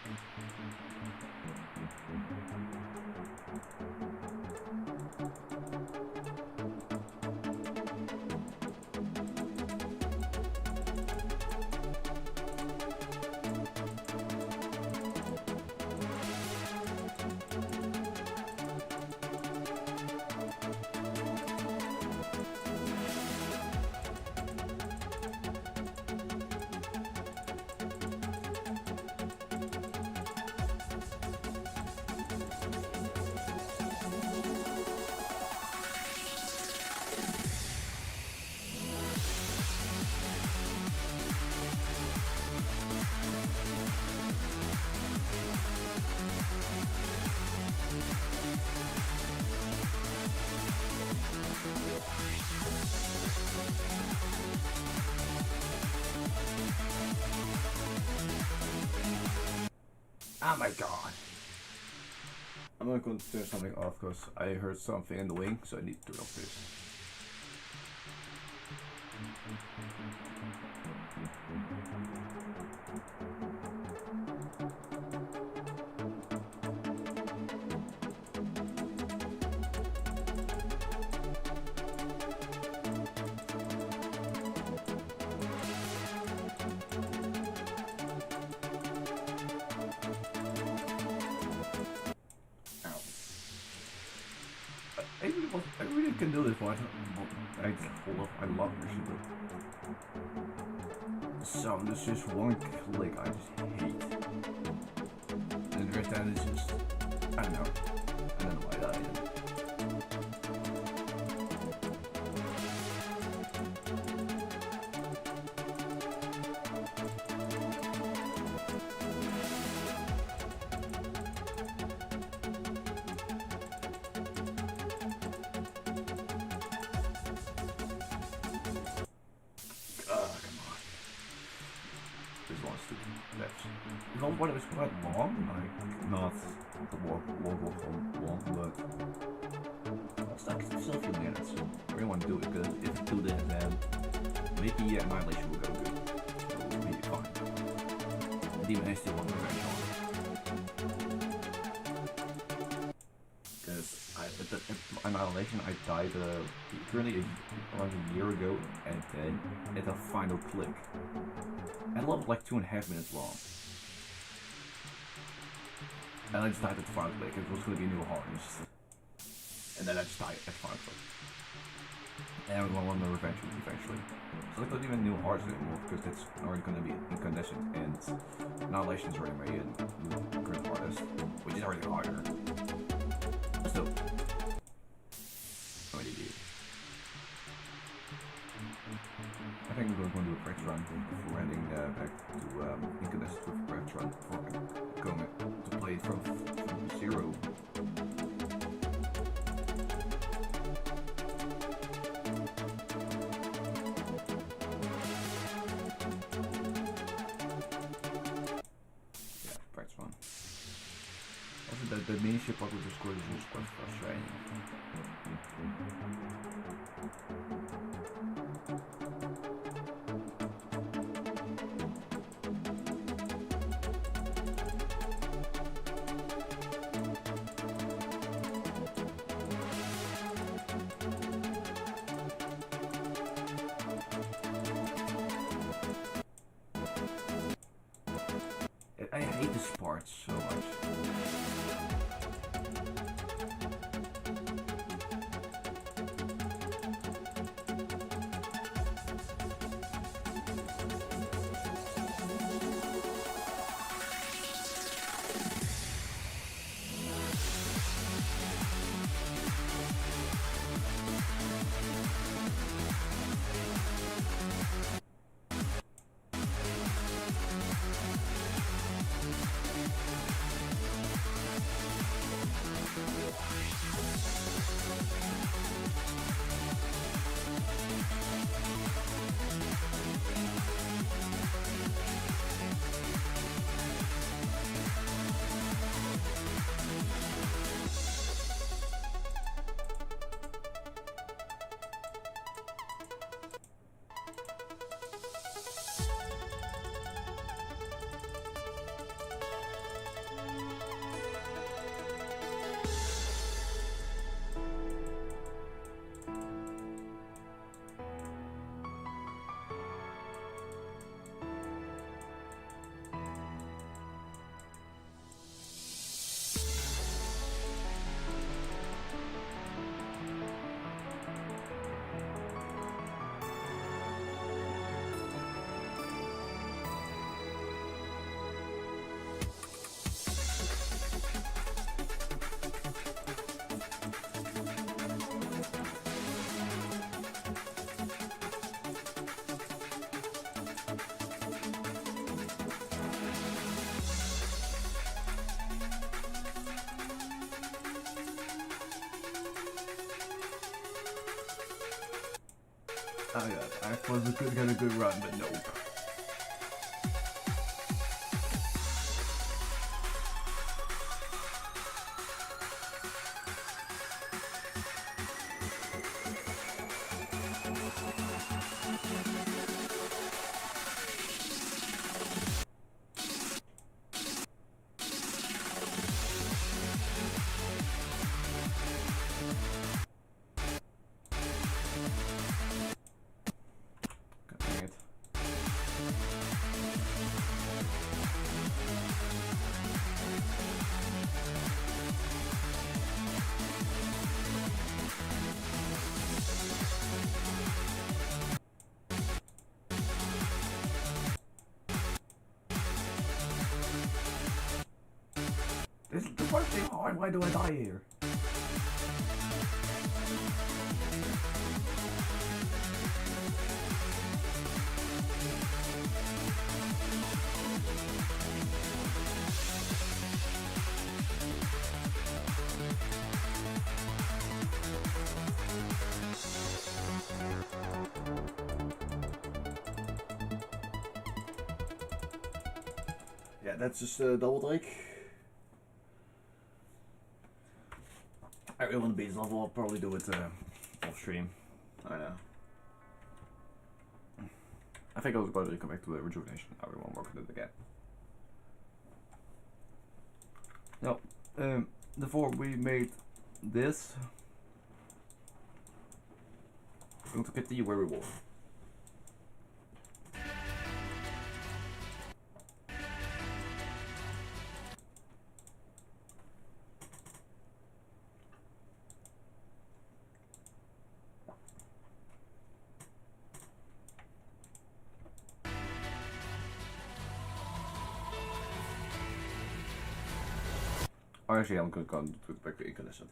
Oh my god. I'm not going to turn something off because I heard something in the wing, so I need to turn off this. I really can do this one. I love this shit. The sound is just one click I just hate. And the rest of it is just, I don't know. I don't know why that is. Not what it was quite long, like not the walk long, but it's like still a few minutes. I really want to do it because if I do that, then maybe Annihilation will go good. So it will be fine. Demon I still want revenge on. Because at Annihilation I died currently around a year ago, and then at a final click. And it was like 2.5 minutes long. And I just died at the final click. It was going to be a new heart. And then I just died at the final click. And we want the revenge eventually. So it's not even new hearts anymore because that's already going to be Incandescent, and Annihilation is already my new current hardest, which is already harder. But still. Already did. I think we're going to do a practice run before heading back to Incandescent with a practice run before going to play from zero. Yeah, practice run. Also, the mini ship part with the score is just quite frustrating. I hate this part so much. Oh yeah, I thought we could get a good run, but nope. Dang it. This is the first thing hard. Why do I die here? Yeah, that's just a double take. I really want to beat this level. I'll probably do it off stream. I know. I think I was about to come back to the rejuvenation. I really want to work with it again. Now, before we made this, we're going to continue where we were. Or actually, I'm going to go back to Incandescent.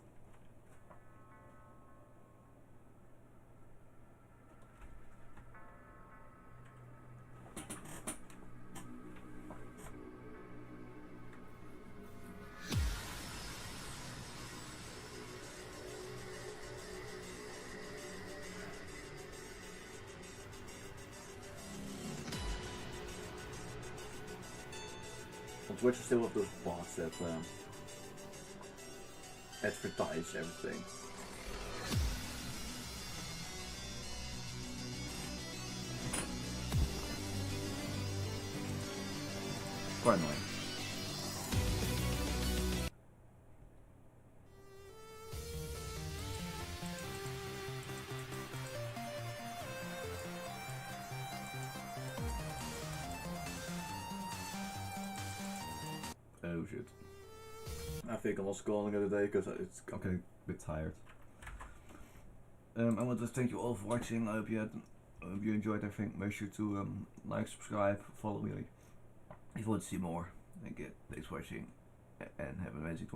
On Twitch, I still have those bots that advertise everything. Quite annoying. Oh shit. I think I'm also calling it a day because I'm getting a bit tired. I want to thank you all for watching. I hope you enjoyed everything. Make sure to like, subscribe, follow me if you want to see more. Thanks for watching and have an amazing 20.